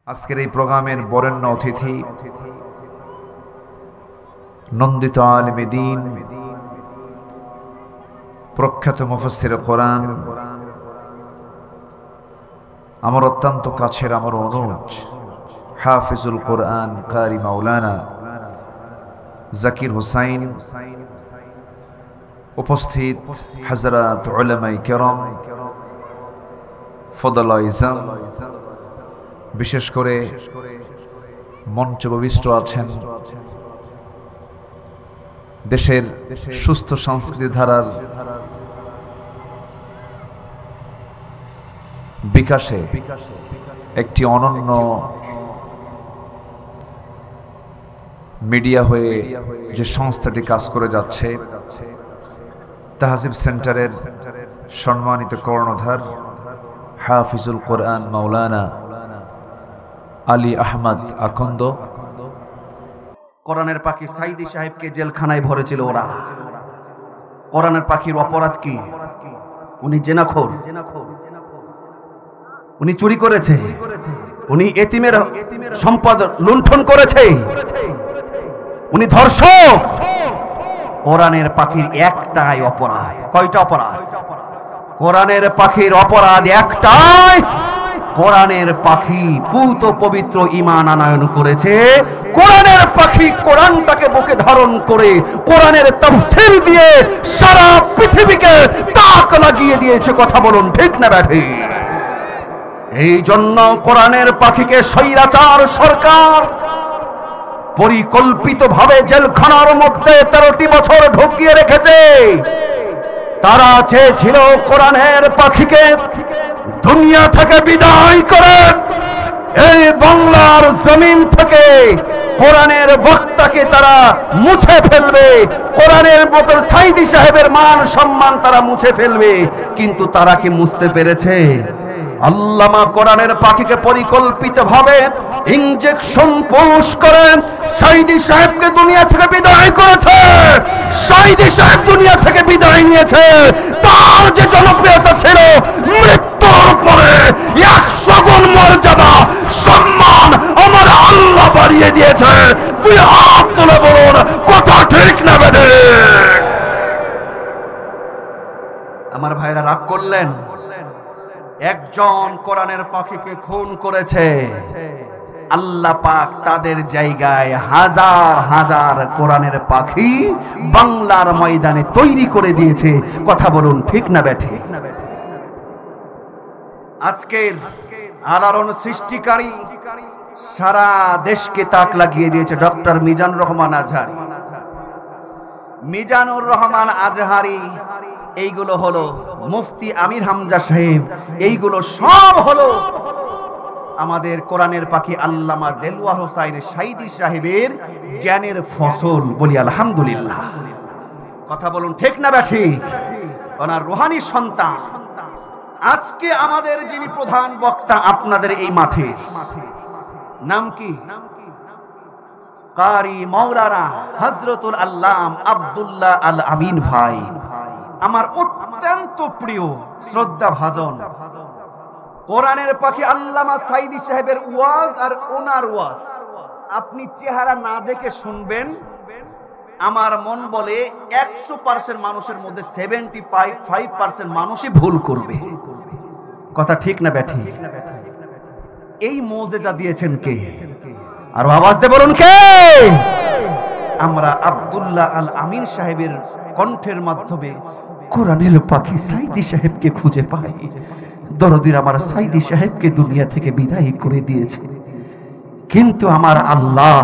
আজকের এই প্রোগ্রামের বরেণ্য অতিথি নন্দিত আলেমে দ্বীন, প্রখ্যাত মুফাসসিরে কোরআন, আমার অত্যন্ত কাছের আমার অনুজ হাফিজুল কোরআন কারি মাওলানা জাকির হুসাইন, উপস্থিত হযরত উলামায়ে কেরাম, ফদলায়ে ইজম, বিশেষ করে মঞ্চে উপবিষ্ট আছেন দেশের সুস্থ সংস্কৃতি ধারার বিকাশে একটি অনন্য মিডিয়া হয়ে যে সংস্থাটি কাজ করে যাচ্ছে, তাহজিব সেন্টারের সম্মানিত কর্ণধার হাফিজুল কোরআন মাওলানা আলী আহমদ আকন্দ। কোরআনের পাখি সাইদি সাহেবকে জেলখানায় ভরেছিল ওরা। কোরআনের পাখির অপরাধ কি? উনি জেনাখোর, উনি চুরি করেছে, উনি এতিমের সম্পদ লুণ্ঠন করেছে, উনি ধর্ষক। কোরআনের পাখির একটাই অপরাধ। কয়টা অপরাধ? কোরআনের পাখির অপরাধ একটাই। কোরআনের পাখি পূত পবিত্র ঈমান আনয়ন করেছে। কোরআনের পাখি কোরআনটাকে বুকে ধারণ করে কোরআনের তাফসীর দিয়ে সারা পৃথিবীকে তাক লাগিয়ে দিয়েছে। কথা বলুন ঠিক না ব্যাঠি? এই জন্য কোরআনের পাখিকে স্বৈরাচার সরকার পরিকল্পিতভাবে জেলখানার মধ্যে 13টি বছর ঢুকিয়ে রেখেছে। তারা চেয়েছিল কোরআনের পাখিকে দুনিয়া থেকে বিদায় করে এই বাংলার জমিন থেকে কোরআনের বক্তাকে তারা মুছে ফেলবে, কোরআনের মতো সাইদি সাহেবের মান সম্মান তারা মুছে ফেলবে। কিন্তু তারা কি মুছতে পেরেছে? আল্লামা কোরআনের পাখিকে পরিকল্পিতভাবে ইনজেকশন পুশ করে সাইদি সাহেবকে দুনিয়া থেকে বিদায় করেছে। সাইদি সাহেব দুনিয়া থেকে বিদায় নিয়েছে। তার যে জনপ্রিয়তা ছিল, মৃত্যুর পরে 100 গুণ মর্যাদা সম্মান আমার আল্লাহ বাড়িয়ে দিয়েছে। তুই হাত তুলে বলুন কথা ঠিক না বেদে? আমার ভাইরা রাগ করলেন। একজন কোরআনের পাখিকে খুন করেছে, আল্লাহ পাক তাদের জায়গায় হাজার হাজার কোরআনের পাখি বাংলার ময়দানে তৈরি করে দিয়েছে। কথা বলুন ঠিক না বেঠে? আজকের আলোড়ন সৃষ্টিকারী সারা দেশকে তাক লাগিয়ে দিয়েছে ডক্টর মিজানুর রহমান আজহারি। মিজানুর রহমান আজহারি, এইগুলো হলো মুফতি আমির হামজা সাহেব, এইগুলো সব হলো আমাদের কোরআনের পাখি আল্লামা দেলওয়ার হোসাইন সাইদি সাহেবের জ্ঞানের ফসল। বলি আলহামদুলিল্লাহ। কথা বলুন ঠিক না ব্যাঠিক? ওনার রুহানি সন্তান। আজকে আমাদের যিনি প্রধান বক্তা আপনাদের এই মাঠে, নাম কি? কারি মাওলানা হযরতুল আল্লাম আব্দুল্লাহ আল আমিন ভাই, আমার অত্যন্ত প্রিয় শ্রদ্ধা ভাজন। কোরআনের পাখি আল্লামা সাইদি সাহেবের ওয়াজ আর ওনার ওয়াজ আপনি চেহারা না দেখে শুনবেন, আমার মন বলে 100% মানুষের মধ্যে 75% মানুষই ভুল করবে। কথা ঠিক না ব্যাঠি? এই মুজিজা দিয়েছেন কে? আর আওয়াজ দিয়ে বলুন কে? আমরা আব্দুল্লাহ আল আমিন সাহেবের কণ্ঠের মাধ্যমে কোরআনের পাখি সাইদি সাহেবকে খুঁজে পাই। দরদির আমার সাইদি সাহেবকে দুনিয়া থেকে বিদায় করে দিয়েছে, কিন্তু আমার আল্লাহ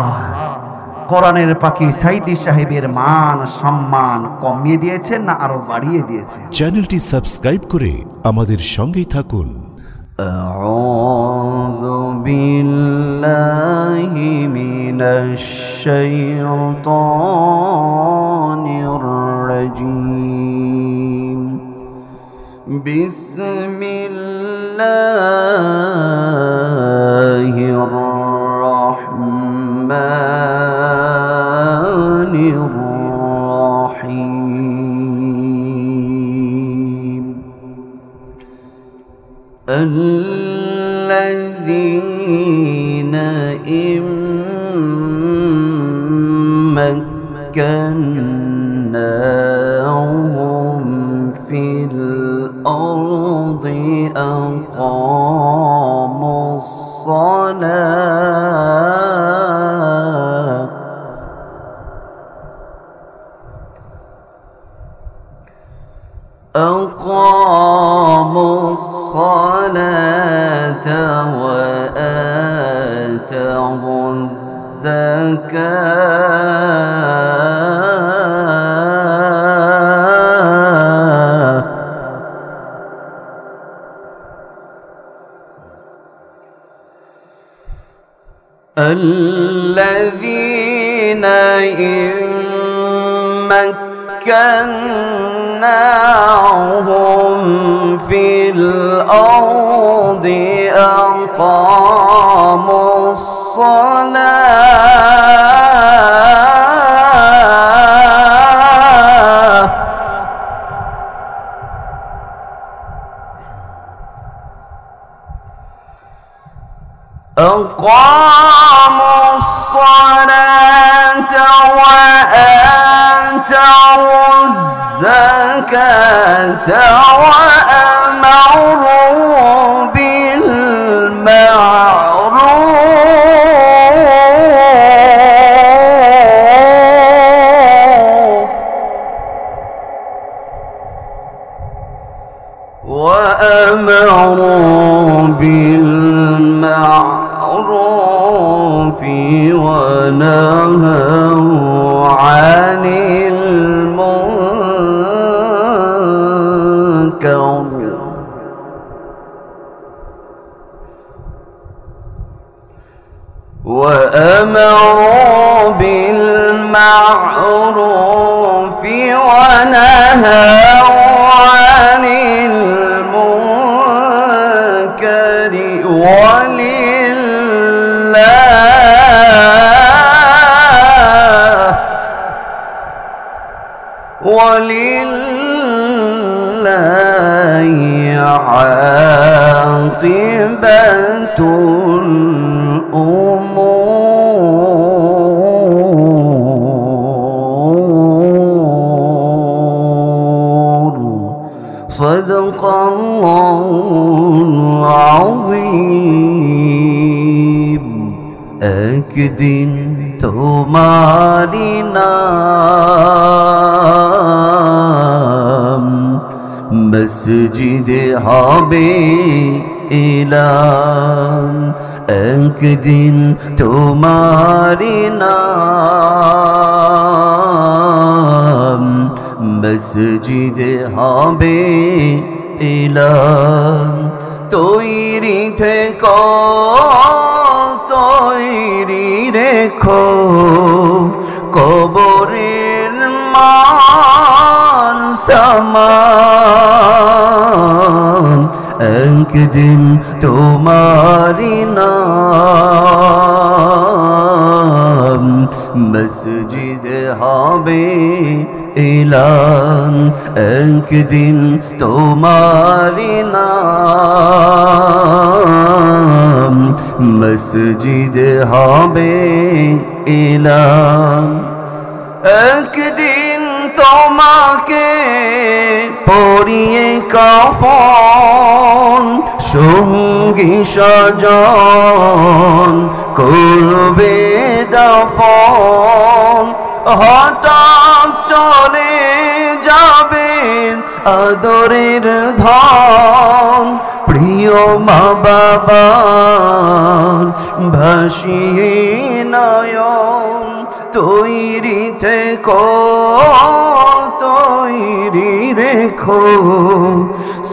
কোরআনের পাখি সাইদি সাহেবের মান সম্মান কমিয়ে দিয়েছেন না আরো বাড়িয়ে দিয়েছেন? চ্যানেলটি সাবস্ক্রাইব করে আমাদের সঙ্গেই থাকুন। আউযু বিল্লাহি মিনাশ শাইতানির রাজীম। বিসমিল্লাহির রাহমানির রাহিম। الذين إن مكناهم في الأرض أقاموا الصلاة وآتوا الزكاة الذين إن مكناهم في الأرض أقاموا الصلاة وآتوا الزكاة وأمروا بالمعروف ونهوا عن المنكر ونهوا عن المنكر ولله عاقبة الأمور صدق الله العظيم একদিন তোমারি নাম মসজিদে হবে এলান একদিন তোমারি নাম মসজিদে হবে এলান তৈরি থেকো তৈরি রেখো কবরের মান সামান একদিন তোমারি নাম মসজিদ হবে এলান একদিন তোমারি নাম মসজিদ হবে এলান একদিন তোমাকে পরিয়ে কাফন সঙ্গী সাজন করবে দাফন হঠাৎ চলে যাবে আদরের ধন প্রিয় মা বাবার ভাসিয়ে নয়ন তৈরি থেকো তৈরি রেখো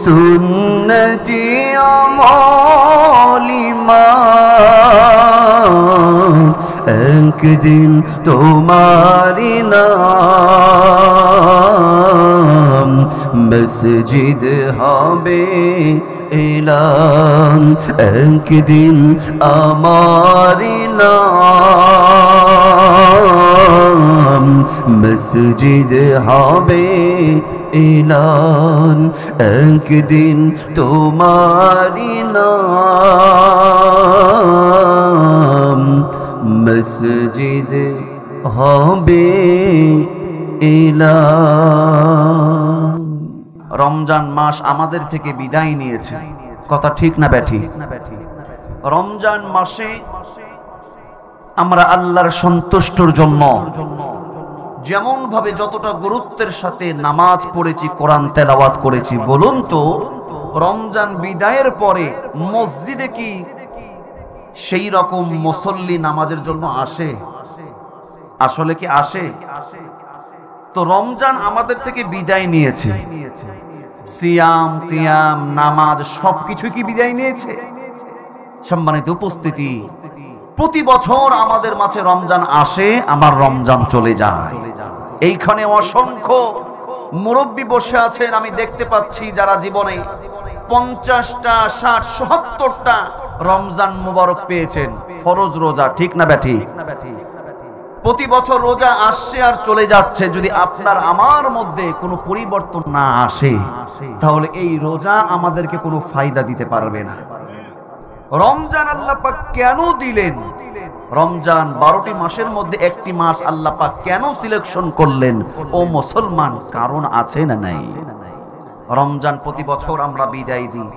সুন্নতি আমলিমান একদিন তোমারি নাম মসজিদ হবে এলান একদিন আমারি নাম মসজিদ হবে এলান একদিন তোমারি নাম মসজিদ হবে এলান। রমজান মাস আমাদের থেকে বিদায় নিয়েছে, কথা ঠিক না ব্যাঠি? রমজান মাসে আমরা আল্লাহর সন্তুষ্টর জন্য যেমন ভাবে যতটা গুরুত্বের সাথে নামাজ পড়েছি, কোরআন তেলাওয়াত করেছি, বলুন তো রমজান বিদায়ের পরে মসজিদে কি সেই রকম মুসল্লি নামাজের জন্য আসে? আসলে কি আসে? তো রমজান আমাদের থেকে বিদায় নিয়েছে, সিয়াম কিয়াম নামাজ সবকিছু কি বিদায় নিয়েছে? সম্মানিত উপস্থিতি, প্রতি বছর আমাদের মাঝে রমজান আসে, আমার রমজান চলে যায়। এইখানে অসংখ্য মুরব্বী বসে আছেন, আমি দেখতে পাচ্ছি যারা জীবনে 50টা 60 70টা রমজান মুবারক পেয়েছেন, ফরজ রোজা, ঠিক না ব্যাঠি? প্রতি বছর রোজা আসছে আর চলে যাচ্ছে। যদি আপনার আমার মধ্যে কোনো পরিবর্তন না আসে, তাহলে এই রোজা আমাদেরকে কোনো ফায়দা দিতে পারবে না। রমজান আল্লাহ পাক কেন দিলেন? রমজান 12টি মাসের মধ্যে একটি মাস আল্লাহ পাক কেন সিলেকশন করলেন? ও মুসলমান, কারণ আছে না নাই? রমজান প্রতি বছর আমরা বিদায় দিই।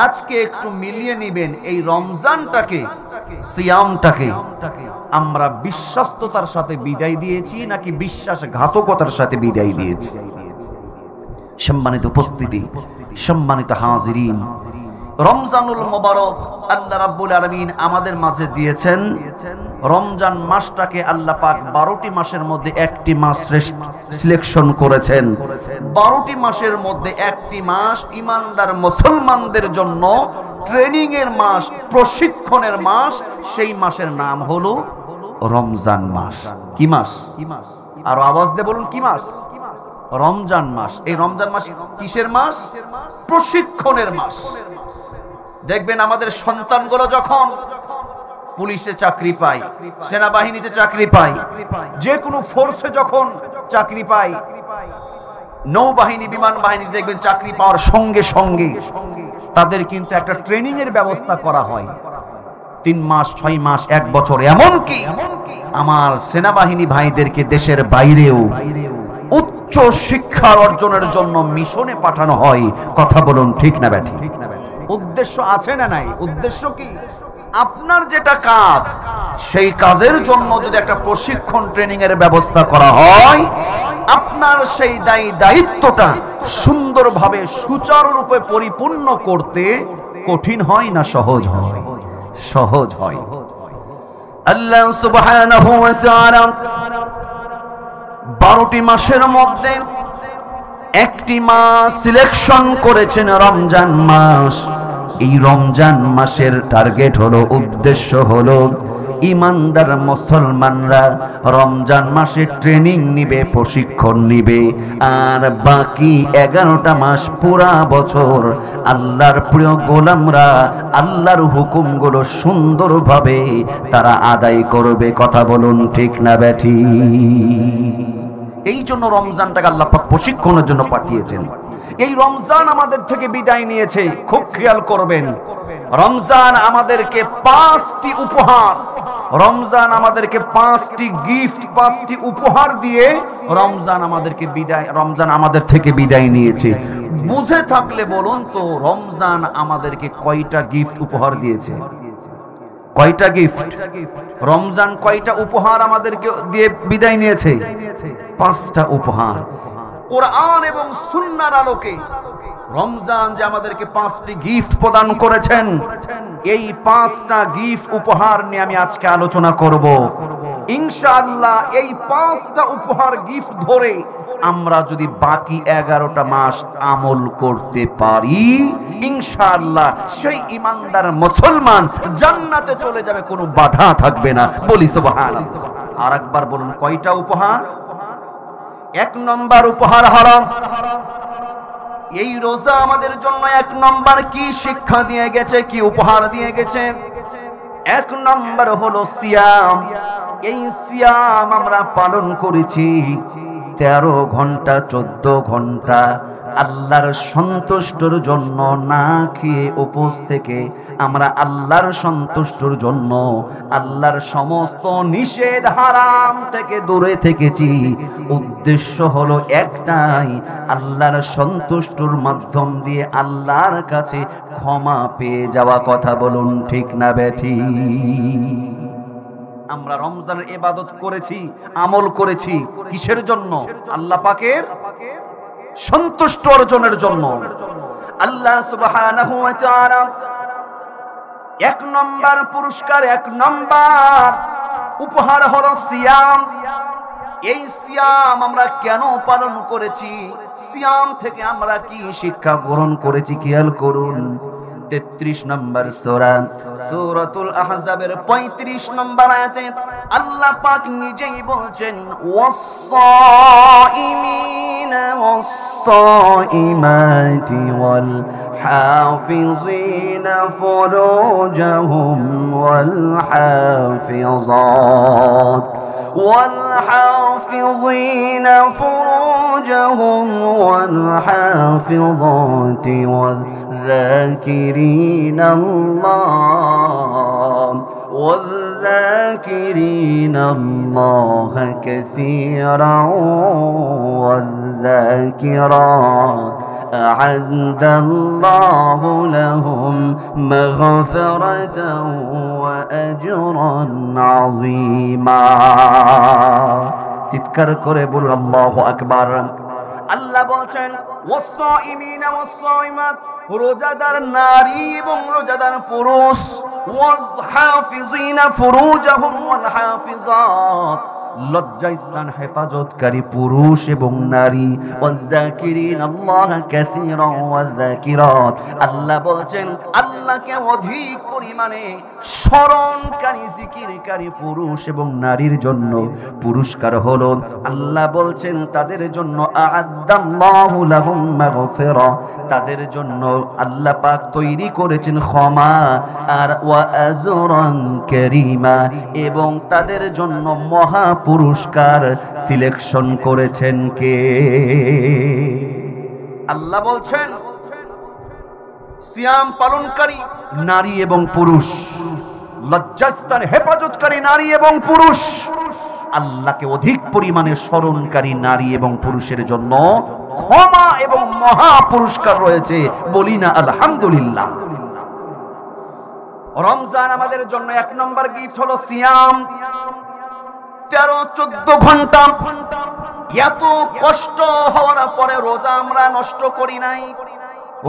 আজকে একটু মিলিয়ে নিবেন, এই রমজানটাকে, সিয়ামটাকে আমরা বিশ্বস্ততার সাথে বিদায় দিয়েছি নাকি বিশ্বাসঘাতকতার সাথে বিদায় দিয়েছি? সম্মানিত উপস্থিতি, সম্মানিত হাজিরিন, রমজানুল মোবারক আল্লাহ রাব্বুল আলামিন আমাদের মাঝে দিয়েছেন। রমজান মাসটাকে আল্লাহ পাক 12টি মাসের মধ্যে একটি মাস শ্রেষ্ঠ সিলেকশন করেছেন। 12টি মাসের মধ্যে একটি মাস ইমানদার মুসলমানদের জন্য ট্রেনিং এর মাস, প্রশিক্ষণের মাস। সেই মাসের নাম হলো রমজান মাস। কি মাস? আর আওয়াজ দিয়ে বলুন, কি মাস? রমজান মাস। এই রমজান মাস কিসের মাস? প্রশিক্ষণের মাস। দেখবেন আমাদের সন্তানগুলো যখন পুলিশে চাকরি পায়, সেনাবাহিনীতে চাকরি পায়, যে কোনো ফোর্সে যখন চাকরি পায়, নৌবাহিনী, বিমান বাহিনী, দেখবেন চাকরি পাওয়ার সঙ্গে সঙ্গে তাদের কিন্তু একটা ট্রেনিং এর ব্যবস্থা করা হয়। 3 মাস, 6 মাস, 1 বছর, এমনকি আমার সেনাবাহিনী ভাইদেরকে দেশের বাইরেও উচ্চ শিক্ষা অর্জনের জন্য মিশনে পাঠানো হয়। কথা বলুন, ঠিক না ব্যাঠি? উদ্দেশ্য আছে না নাই? উদ্দেশ্য কি? আপনার যেটা কাজ, সেই কাজের জন্য যদি একটা প্রশিক্ষণ ট্রেনিং এর ব্যবস্থা করা হয়, আপনার সেই দায়িত্বটা সুন্দরভাবে সুচারুরূপে পরিপূর্ণ করতে কঠিন হয় না সহজ হয়? সহজ হয়। আল্লাহ সুবহানাহু ওয়া তাআলা 12টি মাসের মধ্যে একটি মাস সিলেকশন করেছেন, রমজান মাস। এই রমজান মাসের টার্গেট হলো, উদ্দেশ্য হলো, ইমানদার মুসলমানরা রমজান মাসে ট্রেনিং নিবে, প্রশিক্ষণ নিবে, আর বাকি 11টা মাস পুরা বছর আল্লাহর প্রিয় গোলামরা আল্লাহর হুকুমগুলো সুন্দরভাবে তারা আদায় করবে। কথা বলুন, ঠিক না ব্যাঠি? এই জন্য রমজানটাকে আল্লাহ পাক প্রশিক্ষণের জন্য পাঠিয়েছেন। এই রমজান আমাদের থেকে বিদায় নিয়েছে, খুব খেয়াল করবেন। রমজান আমাদেরকে 5টি উপহার, রমজান আমাদেরকে 5টি গিফট, 5টি উপহার দিয়ে রমজান আমাদের থেকে বিদায় নিয়েছে। বুঝে থাকলে বলুন তো, রমজান আমাদেরকে কয়টা গিফট উপহার দিয়েছে? কয়টা গিফট? রমজান কয়টা উপহার আমাদেরকে দিয়ে বিদায় নিয়েছে? 5টা উপহার। কোরআন এবং সুন্নাহর আলোকে রমজান যে আমাদেরকে 5টি গিফট প্রদান করেছেন, এই 5টা গিফট উপহার নিয়ে আমি আজকে আলোচনা করব ইনশাআল্লাহ। এই 5টা উপহার গিফট ধরে আমরা যদি বাকি 11টা মাস আমল করতে পারি, ইনশাআল্লাহ সেই ইমানদার মুসলমান জান্নাতে চলে যাবে, কোনো বাধা থাকবে না। বলি সুবহানাল্লাহ। আর একবার বলুন, কয়টা উপহার? 1 নম্বর উপহার হলো, এই রোজা আমাদের জন্য 1 নম্বর কি শিক্ষা দিয়ে গেছে, কি উপহার দিয়ে গেছে? 1 নম্বর হলো সিয়াম। এই সিয়াম আমরা পালন করেছি 13 ঘন্টা, 14 ঘন্টা, আল্লাহর সন্তুষ্টর জন্য না খেয়ে উপোস থেকে আমরা আল্লাহর সন্তুষ্টর জন্য আল্লাহর সমস্ত নিষেধ হারাম থেকে দূরে থেকেছি। উদ্দেশ্য হলো একটাই, আল্লাহর সন্তুষ্টর মাধ্যম দিয়ে আল্লাহর কাছে ক্ষমা পেয়ে যাওয়া। কথা বলুন ঠিক না বেঠিক? আমরা রমজানের ইবাদত করেছি, আমল করেছি কিসের জন্য? আল্লাহ পাকের সন্তুষ্ট অর্জনের জন্য। আল্লাহ সুবহানাহু ওয়া তাআলা এক নম্বর পুরস্কার, এক নম্বর উপহার হলো সিয়াম। এই সিয়াম আমরা কেন পালন করেছি? সিয়াম থেকে আমরা কি শিক্ষা গ্রহণ করেছি? খেয়াল করুন 33 নম্বর সূরা সূরাতুল আহজাবের 35 নম্বর আয়াতে আল্লাহ পাক নিজেই বলছেন, ওয়াস-সাইমিনা ওয়াস-সাইমাতি ওয়াল হাফিজিনা ফুরুজাহুম ওয়াল হাফিজাত والحافظين فروجهم والحافظات والذاكرين الله كثيرا والذاكرات أعد الله لهم مغفرة وأجرا عظيما। চিৎকার করে বলুন আল্লাহু আকবার। আল্লাহ বলছেন ওয়াস-সাইমিনা ওয়াস-সাইমাত, রোজাদার নারী এবং রোজাদার পুরুষ, ওয়াল-হাফিজিনা ফুরুজাহুম ওয়াল-হাফিজাত, লজ্জাস্থান হেফাজতকারী পুরুষ এবং নারী, ওয়াজ-যাকিরিন আল্লাহ কাসীরান ওয়াজ-যাকিরাত। আল্লাহ বলছেন আল্লাহকে অধিক পরিমাণে স্মরণকারী, জিকিরকারী পুরুষ এবং নারীর জন্য পুরস্কার হলো, আল্লাহ বলছেন তাদের জন্য আ'আদাল্লাহু লাহুম মাগফিরা, তাদের জন্য আল্লাহ পাক তৈরি করেছেন ক্ষমা আর ওয়া আজরান কারীমা, এবং তাদের জন্য মহা পুরস্কার সিলেকশন করেছেন কে? আল্লাহ বলছেন সিয়াম পালনকারী নারী এবং পুরুষ, লজ্জাস্থান হেফাজতকারী নারী এবং পুরুষ, আল্লাহকে অধিক পরিমাণে স্মরণকারী নারী এবং পুরুষের জন্য ক্ষমা এবং মহা পুরস্কার রয়েছে। বলি না আলহামদুলিল্লাহ। রমজান আমাদের জন্য এক নম্বর গিফট হলো সিয়াম। 13-14 ঘন্টা এত কষ্ট হওয়ার পরে রোজা আমরা নষ্ট করি নাই,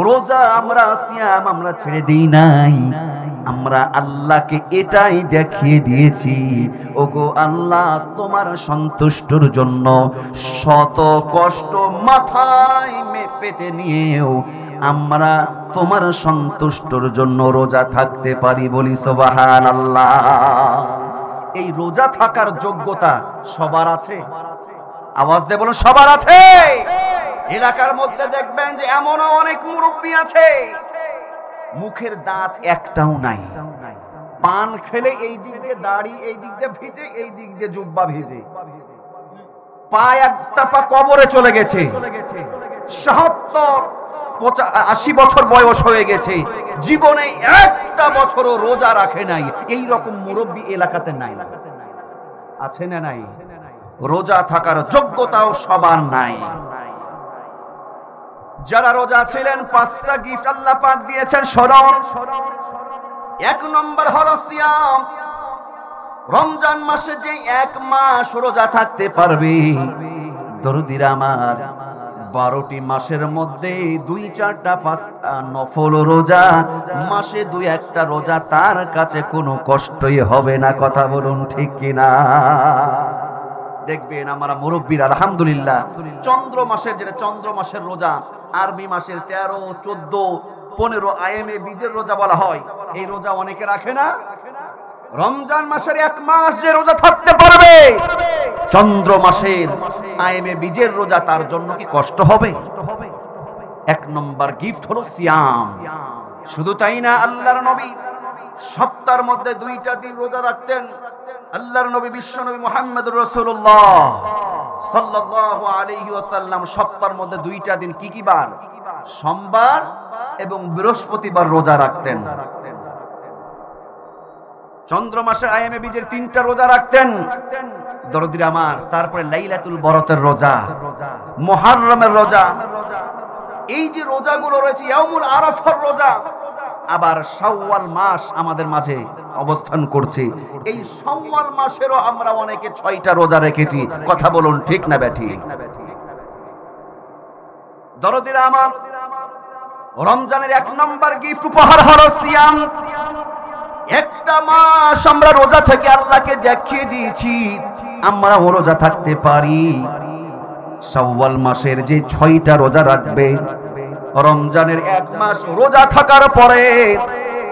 রোজা আমরা সিয়াম আমরা ছেড়ে দিই নাই। আমরা আল্লাহকে এটাই দেখিয়ে দিয়েছি, ওগো আল্লাহ তোমার সন্তুষ্টর জন্য শত কষ্ট মাথায় পেতে নিয়েও আমরা তোমার সন্তুষ্টর জন্য রোজা থাকতে পারি। বলি সুবহানাল্লাহ। এই রোজা থাকার যোগ্যতা সবার আছে? আওয়াজ দিয়ে বলুন সবার আছে। এলাকার মধ্যে দেখবেন যে এমনও অনেক মুরব্বি আছে মুখের দাঁত একটাও নাই, পান খেলে এই দিক দিয়ে দাড়ি এই দিক দিয়ে ভিজে, এই দিক দিয়ে জুব্বা ভিজে, পা একটা পা কবরে চলে গেছে, 70-80 বছর বয়স হয়ে গেছে, জীবনে একটা বছরও রোজা রাখে নাই। এই রকম মুরব্বি এলাকাতে নাই। আছে না নাই? রোজা থাকার যোগ্যতাও সবার নাই। যারা রোজা ছিলেন 5টা গিফট আল্লাহ পাক দিয়েছেন স্মরণ। 1 নম্বর হলো সিয়াম। রমজান মাসে যে 1 মাস রোজা থাকতে পারবে, দরদিরা আমার, 12টি মাসের মধ্যে 2-4টা 5টা নফল রোজা, মাসে 2-1টা রোজা তার কাছে কোনো কষ্টই হবে না। কথা বলুন ঠিক কিনা? দেখবেন আমরা মুরব্বীর আলহামদুলিল্লাহ চন্দ্র মাসের, যেটা চন্দ্র মাসের রোজা, আরবি মাসের 13, 14, 15 আইএমএ বীজের রোজা বলা হয়, এই রোজা অনেকে রাখে না। রমজান মাসের 1 মাস যে রোজা থাকতে পারবে, চন্দ্র মাসের আইএমএ বীজের রোজা তার জন্য কি কষ্ট হবে? 1 নম্বর গিফট হলো সিয়াম। শুধু তাই না, আল্লাহর নবী সপ্তাহের মধ্যে 2টা দিন রোজা রাখতেন। আল্লাহর নবী বিশ্বনবী মুহাম্মদুর রাসূলুল্লাহ সাল্লাল্লাহু আলাইহি ওয়াসাল্লাম সপ্তাহের মধ্যে 2টা দিন কি কি বার? সোমবার এবং বৃহস্পতিবার রোজা রাখতেন। চন্দ্র মাসের আয়ামে বীজের 3টা রোজা রাখতেন দরদির আমার। তারপরে লাইলাতুল বরতের রোজা, মুহররমের রোজা, এই যে রোজাগুলো রয়েছে, ইয়াউমুল আরাফার রোজা, আবার শাওয়াল মাস আমাদের মাঝে অবস্থান করছে। এই শাওয়াল মাসেরও আমরা অনেকে 6টা রোজা রেখেছি। কথা বলুন ঠিক না ব্যাঠিক? দরদিরা আমার, রমজানের 1 নম্বর গিফট উপহার হলো সিয়াম। একটা মাস আমরা রোজা থেকে আল্লাহকে দেখিয়ে দিয়েছি আমরা রোজা থাকতে পারি। শাওয়াল মাসের যে 6টা রোজা রাখবে, রমজানের 1 মাস রোজা থাকার পরে,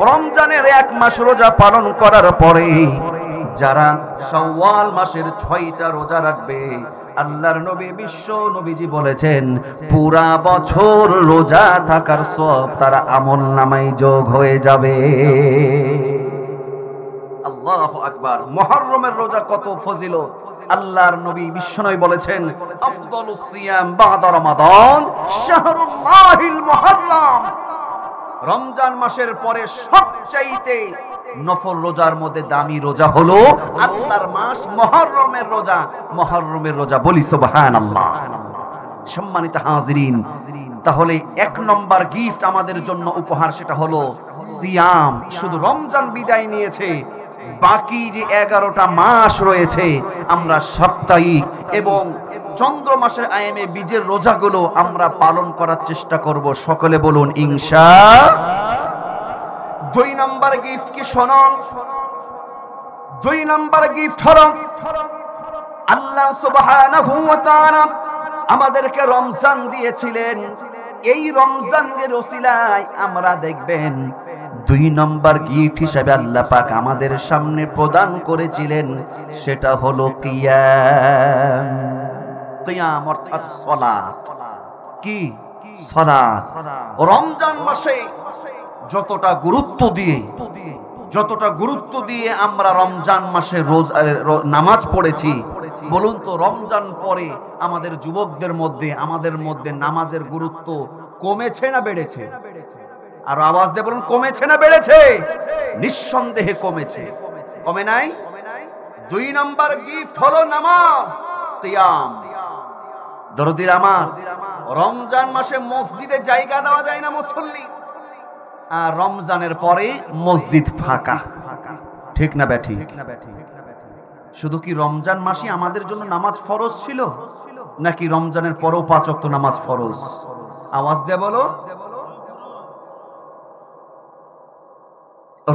রমজানের 1 মাস রোজা পালন করার পরে যারা শাওয়াল মাসের 6টা রোজা রাখবে, আল্লাহর নবী বিশ্ব নবীজি বলেছেন পুরা বছর রোজা থাকার সওয়াব তারা আমলনামায় যোগ হয়ে যাবে। আল্লাহু আকবার। মুহররমের রোজা কত ফজিলত! আল্লাহর নবী বিশ্বনবী বলেছেন আফদালুস সিয়াম বাদা রমাদান শাহরুল্লাহিল মুহররম। রমজান মাসের পরে সবচাইতে নফল রোজার মধ্যে দামি রোজা হলো আল্লাহর মাস মুহররমের রোজা। মুহররমের রোজা বলি সুবহানাল্লাহ। সম্মানিত হাজিরিন, তাহলে 1 নম্বর গিফট আমাদের জন্য উপহার, সেটা হলো সিয়াম। শুধু রমজান বিদায় নিয়েছে, বাকি যে 11টা মাস রয়েছে আমরা সাপ্তাহিক এবং চন্দ্র মাসের আয়ামে বীজের রোজাগুলো আমরা পালন করার চেষ্টা করব। সকলে বলুন ইনশাআল্লাহ। 2 নম্বর গিফট কি শুনুন। 2 নম্বর গিফট হলো আল্লাহ সুবহানাহু ওয়া তাআলা আমাদেরকে রমজান দিয়েছিলেন। এই রমজানের ওসিলায় আমরা দেখবেন 2 নম্বর গিফট হিসেবে আল্লাহ পাক আমাদের সামনে প্রদান করেছিলেন, সেটা হলো কিয়াম। কিয়াম অর্থাৎ সালাত। কি? সালাত। রমজান মাসে যতটা গুরুত্ব দিয়ে আমরা রমজান মাসে রোজ নামাজ পড়েছি, বলুন তো রমজান পরে আমাদের যুবকদের মধ্যে, আমাদের মধ্যে নামাজের গুরুত্ব কমেছে না বেড়েছে? আর আওয়াজ দিয়ে বলুন, কমেছে না বেড়েছে? নিঃসন্দেহে কমেছে। কমে নাই? 2 নম্বর গিফট হলো নামাজ, কিয়াম। দরদির আমার, রমজান মাসে মসজিদে জায়গা দেওয়া যায় না মুসল্লি, আর রমজানের পরে মসজিদ ফাঁকা। ঠিক না ব্যাঠিক? শুধু কি রমজান মাসে আমাদের জন্য নামাজ ফরজ ছিল, নাকি রমজানের পরেও 5 ওয়াক্ত নামাজ ফরজ? আওয়াজ দিয়ে বলো।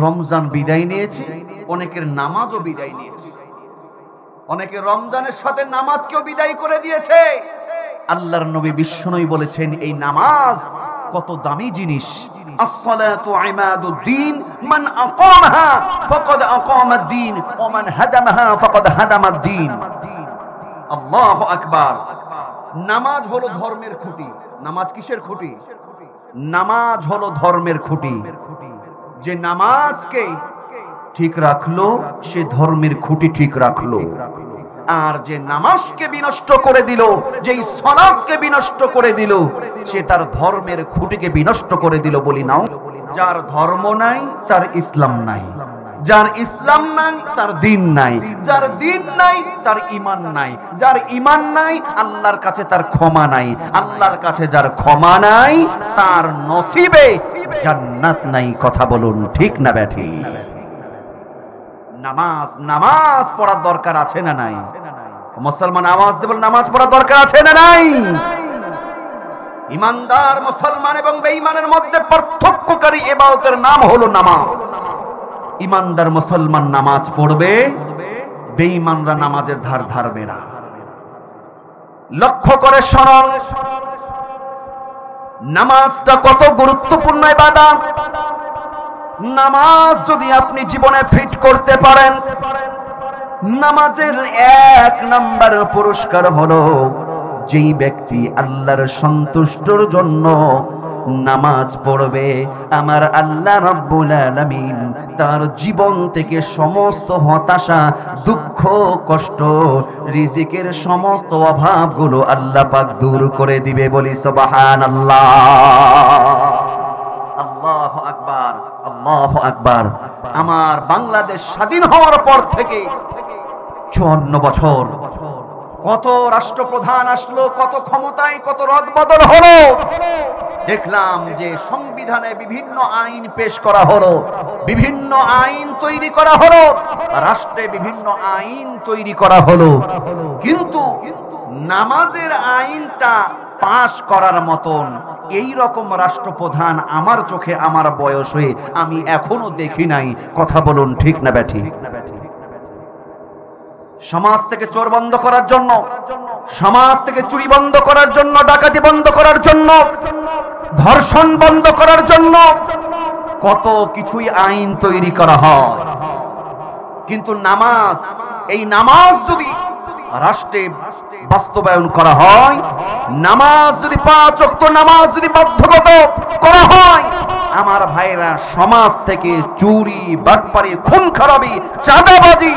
রমজান বিদায় নিয়েছে, অনেকের নামাজও বিদায় নিয়েছে, অনেকে রমজানের সাথে নামাজকেও বিদায় করে দিয়েছে। আল্লাহর নবী বিশ্বনবী বলেছেন এই নামাজ কত দামি জিনিস। الصلاة عماد الدين من أقامها فقد أقام الدين ومن هدمها فقد هدم الدين। আল্লাহ আকবার। নামাজ হলো ধর্মের খুঁটি। নামাজ কিসের খুঁটি? নামাজ হলো ধর্মের খুঁটি। যে নামাজকে ঠিক রাখলো সে ধর্মের খুঁটি ঠিক রাখলো। আর যে নামাজকে বিনষ্ট করে দিল, যেই সালাতকে বিনষ্ট করে দিল, সে তার ধর্মের খুঁটিকে বিনষ্ট করে দিল। বলি নাও, যার ধর্ম নাই তার ইসলাম নাই, যার ইসলাম নাই তার দ্বীন নাই, যার দ্বীন নাই তার ঈমান নাই, যার ঈমান নাই আল্লাহর কাছে তার ক্ষমা নাই, আল্লাহর কাছে যার ক্ষমা নাই তার নসিবে জান্নাত নাই। কথা বলুন ঠিক না ব্যাঠিক? নামাজ পড়ার দরকার আছে না নাই? মুসলমান আওয়াজ দিয়ে বলুন, নামাজ পড়ার দরকার আছে না নাই? ইমানদার মুসলমান এবং বেঈমানের মধ্যে পার্থক্যকারী ইবাদতের নাম হলো নামাজ। ইমানদার মুসলমান নামাজ পড়বে, বেঈমানরা নামাজের ধার ধারবে না। লক্ষ্য করে শুনুন, নামাজটা কত গুরুত্বপূর্ণ ইবাদত। নামাজ যদি আপনি জীবনে ফিট করতে পারেন, নামাজের 1 নম্বর পুরস্কার হলো যেই ব্যক্তি আল্লাহর সন্তুষ্টির জন্য নামাজ পড়বে, আমার আল্লাহ রাব্বুল আলামিন তার জীবন থেকে সমস্ত হতাশা, দুঃখ, কষ্ট, রিজিকের সমস্ত অভাবগুলো আল্লাহ পাক দূর করে দিবে। বলি সুবহানাল্লাহ। আল্লাহু আকবার, আল্লাহু আকবার। আমার বাংলাদেশ স্বাধীন হওয়ার পর থেকে 54 বছর কত রাষ্ট্রপ্রধান আসলো, কত ক্ষমতায় কত রদবদল হলো, দেখলাম যে সংবিধানে বিভিন্ন আইন পেশ করা হলো, বিভিন্ন আইন তৈরি করা হলো, রাষ্ট্রে বিভিন্ন আইন তৈরি করা হলো, কিন্তু নামাজের আইনটা পাশ করার মতন এই রকম রাষ্ট্রপ্রধান আমার চোখে, আমার বয়স হয়ে আমি এখনো দেখি নাই। কথা বলুন ঠিক না ব্যাঠি? সমাজ থেকে চোর বন্ধ করার জন্য, সমাজ থেকে চুরি বন্ধ করার জন্য, ডাকাতি বন্ধ করার জন্য, ধর্ষণ বন্ধ করার জন্য কত কিছুই আইন তৈরি করা হয়, কিন্তু নামাজ, এই নামাজ যদি রাষ্ট্রে বাস্তবায়ন করা হয়, নামাজ যদি 5 ওয়াক্ত নামাজ যদি বাধ্যগত করা হয়, আমার ভাইরা সমাজ থেকে চুরি, বাটপারি, খুন খারাপি, চাঁদাবাজি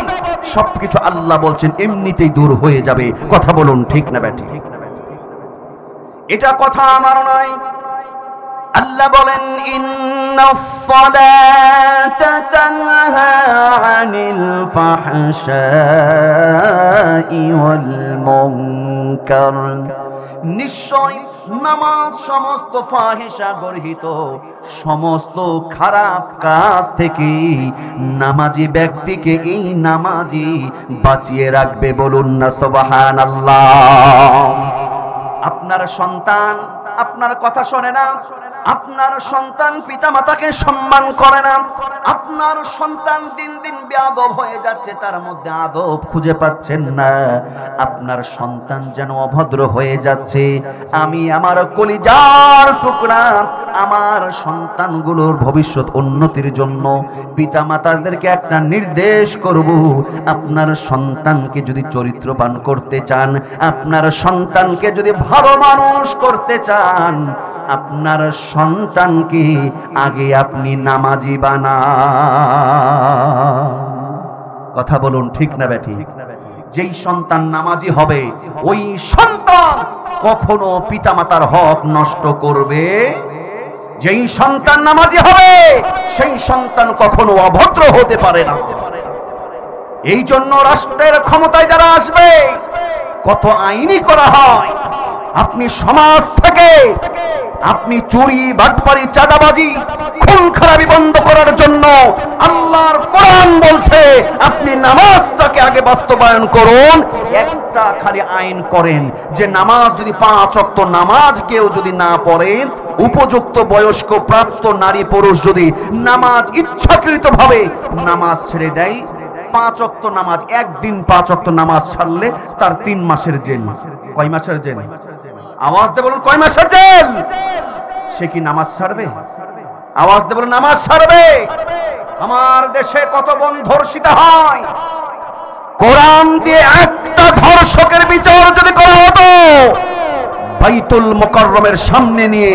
সবকিছু আল্লাহ বলছেন এমনিতেই দূর হয়ে যাবে। কথা বলুন ঠিক না ব্যাটি? এটা কথা আমার নয়, আল্লাহ বলেন ইন্নাস সালাতা তানহা আনিল ফাহশাই ওয়াল মুনকার, নিশ্চয় নামাজ সমস্ত ফাহিশা গর্হিত সমস্ত খারাপ কাজ থেকে নামাজি ব্যক্তিকে এই নামাজি বাঁচিয়ে রাখবে। বলুন না সুবহানাল্লাহ। আপনার সন্তান আপনার কথা শোনে না, আপনার সন্তান পিতামাতাকে সম্মান করে না, আপনার সন্তান দিন দিন বেয়াদব হয়ে যাচ্ছে, তার মধ্যে আদব খুঁজে পাচ্ছেন না, আপনার সন্তান যেন অভদ্র হয়ে যাচ্ছে, আমি আমার কলিজার টুকরা আমার সন্তানগুলোর ভবিষ্যৎ উন্নতির জন্য পিতামাতাদেরকে একটা নির্দেশ করব, আপনার সন্তানকে যদি চরিত্রবান করতে চান, আপনার সন্তানকে যদি ভালো মানুষ করতে চান, আপনার সন্তানকে আগে আপনি নামাজি বানান। কথা বলুন ঠিক না ব্যাঠি? যেই সন্তান নামাজি হবে ওই সন্তান কখনো পিতামাতার হক নষ্ট করবে, যেই সন্তান নামাজি হবে সেই সন্তান কখনো অভদ্র হতে পারে না। এই জন্য রাষ্ট্রের ক্ষমতায় যারা আসবে কত আইনি করা হয়, আপনি সমাজ থেকে আপনি চুরি, বাটপারি, চাঁদাবাজি, খুন খারাপি বন্ধ করার জন্য আল্লাহর কোরআন বলছে আপনি নামাজটাকে আগে বাস্তবায়ন করুন। একটা খালি আইন করেন যে নামাজ যদি 5 ওয়াক্ত নামাজ কেউ যদি না পড়ে, উপযুক্ত বয়স্ক প্রাপ্ত নারী পুরুষ যদি নামাজ ইচ্ছাকৃতভাবে নামাজ ছেড়ে দেয়, 5 ওয়াক্ত নামাজ, একদিন 5 ওয়াক্ত নামাজ ছাড়লে তার 3 মাসের জেল। কয় মাসের জেল? আওয়াজ দিয়ে বলুন কয় মাসের জেল? সে কি নামাজ ছাড়বে? আওয়াজ দিয়ে বলুন নামাজ ছাড়বে? আমার দেশে কত বোন ধর্ষিত হয়, কোরআন দিয়ে একটা ধর্ষকের বিচার যদি করা হতো, বাইতুল মুকাররমের সামনে নিয়ে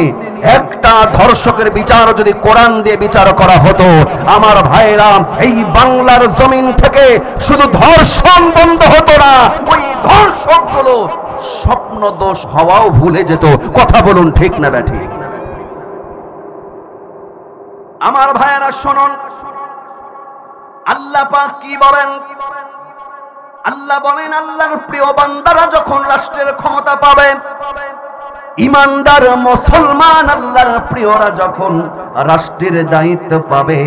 একটা ধর্ষকের বিচার যদি কোরআন দিয়ে বিচার করা হতো, আমার ভাইরা এই বাংলার জমিন থেকে শুধু ধর্ষণ বন্ধ হতো না, ওই ধর্ষকগুলো স্বপ্ন দোষ হওয়াও ভুলে যেত। কথা বলুন ঠিক না ব্যাঠি? আমার ভাইরা শুনুন, আল্লাহ পাক কি বলেন? আল্লাহ বলেন আল্লাহর প্রিয় বান্দারা যখন রাষ্ট্রের ক্ষমতা পাবে, ইমানদার মুসলমান আল্লাহর প্রিয়রা যখন রাষ্ট্রের দায়িত্ব পাবে,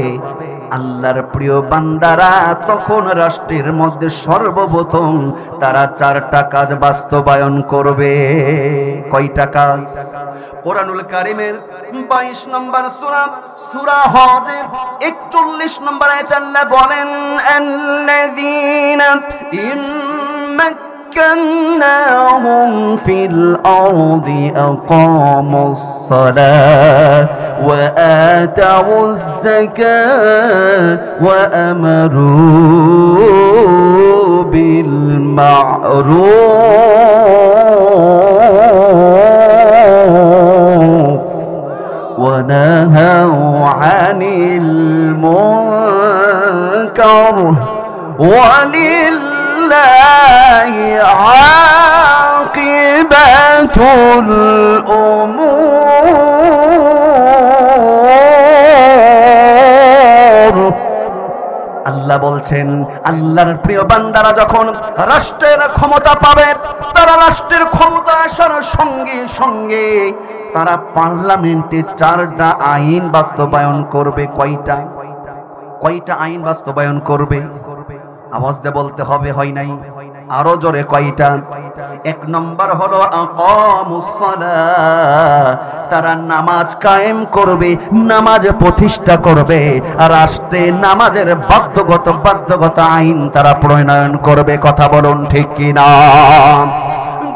আল্লাহর প্রিয় বান্দারা তখন রাষ্ট্রের মধ্যে সর্বপ্রথম তারা 4টা কাজ বাস্তবায়ন করবে। কয়টা কাজ? কোরআনুল কারীমের 22 নম্বর সূরা, সূরা হজের 41 নম্বর আয়াতে আল্লাহ বলেন আল্লাযীনা مكناهم في الأرض أقاموا الصلاة وآتوا الزكاة وأمروا بالمعروف মুনকার ওয়ালিল্লাহি আকিবাতুল উমুর। আল্লাহ বলছেন আল্লাহর প্রিয় বান্দারা যখন রাষ্ট্রের ক্ষমতা পাবে, তারা রাষ্ট্রের ক্ষমতা আসার সঙ্গে সঙ্গে তারা পার্লামেন্টে 4টা আইন বাস্তবায়ন করবে। কয়টা আইন বাস্তবায়ন করবে? আওয়াজ দিয়ে বলতে হবে, হয় নাই? আরো জোরে, কয়টা? 1 নম্বর হলো আকামুস সালাহ, তারা নামাজ কায়েম করবে, নামাজ প্রতিষ্ঠা করবে, রাষ্ট্রে নামাজের বাধ্যগত আইন তারা প্রণয়ন করবে। কথা বলুন ঠিক কিনা?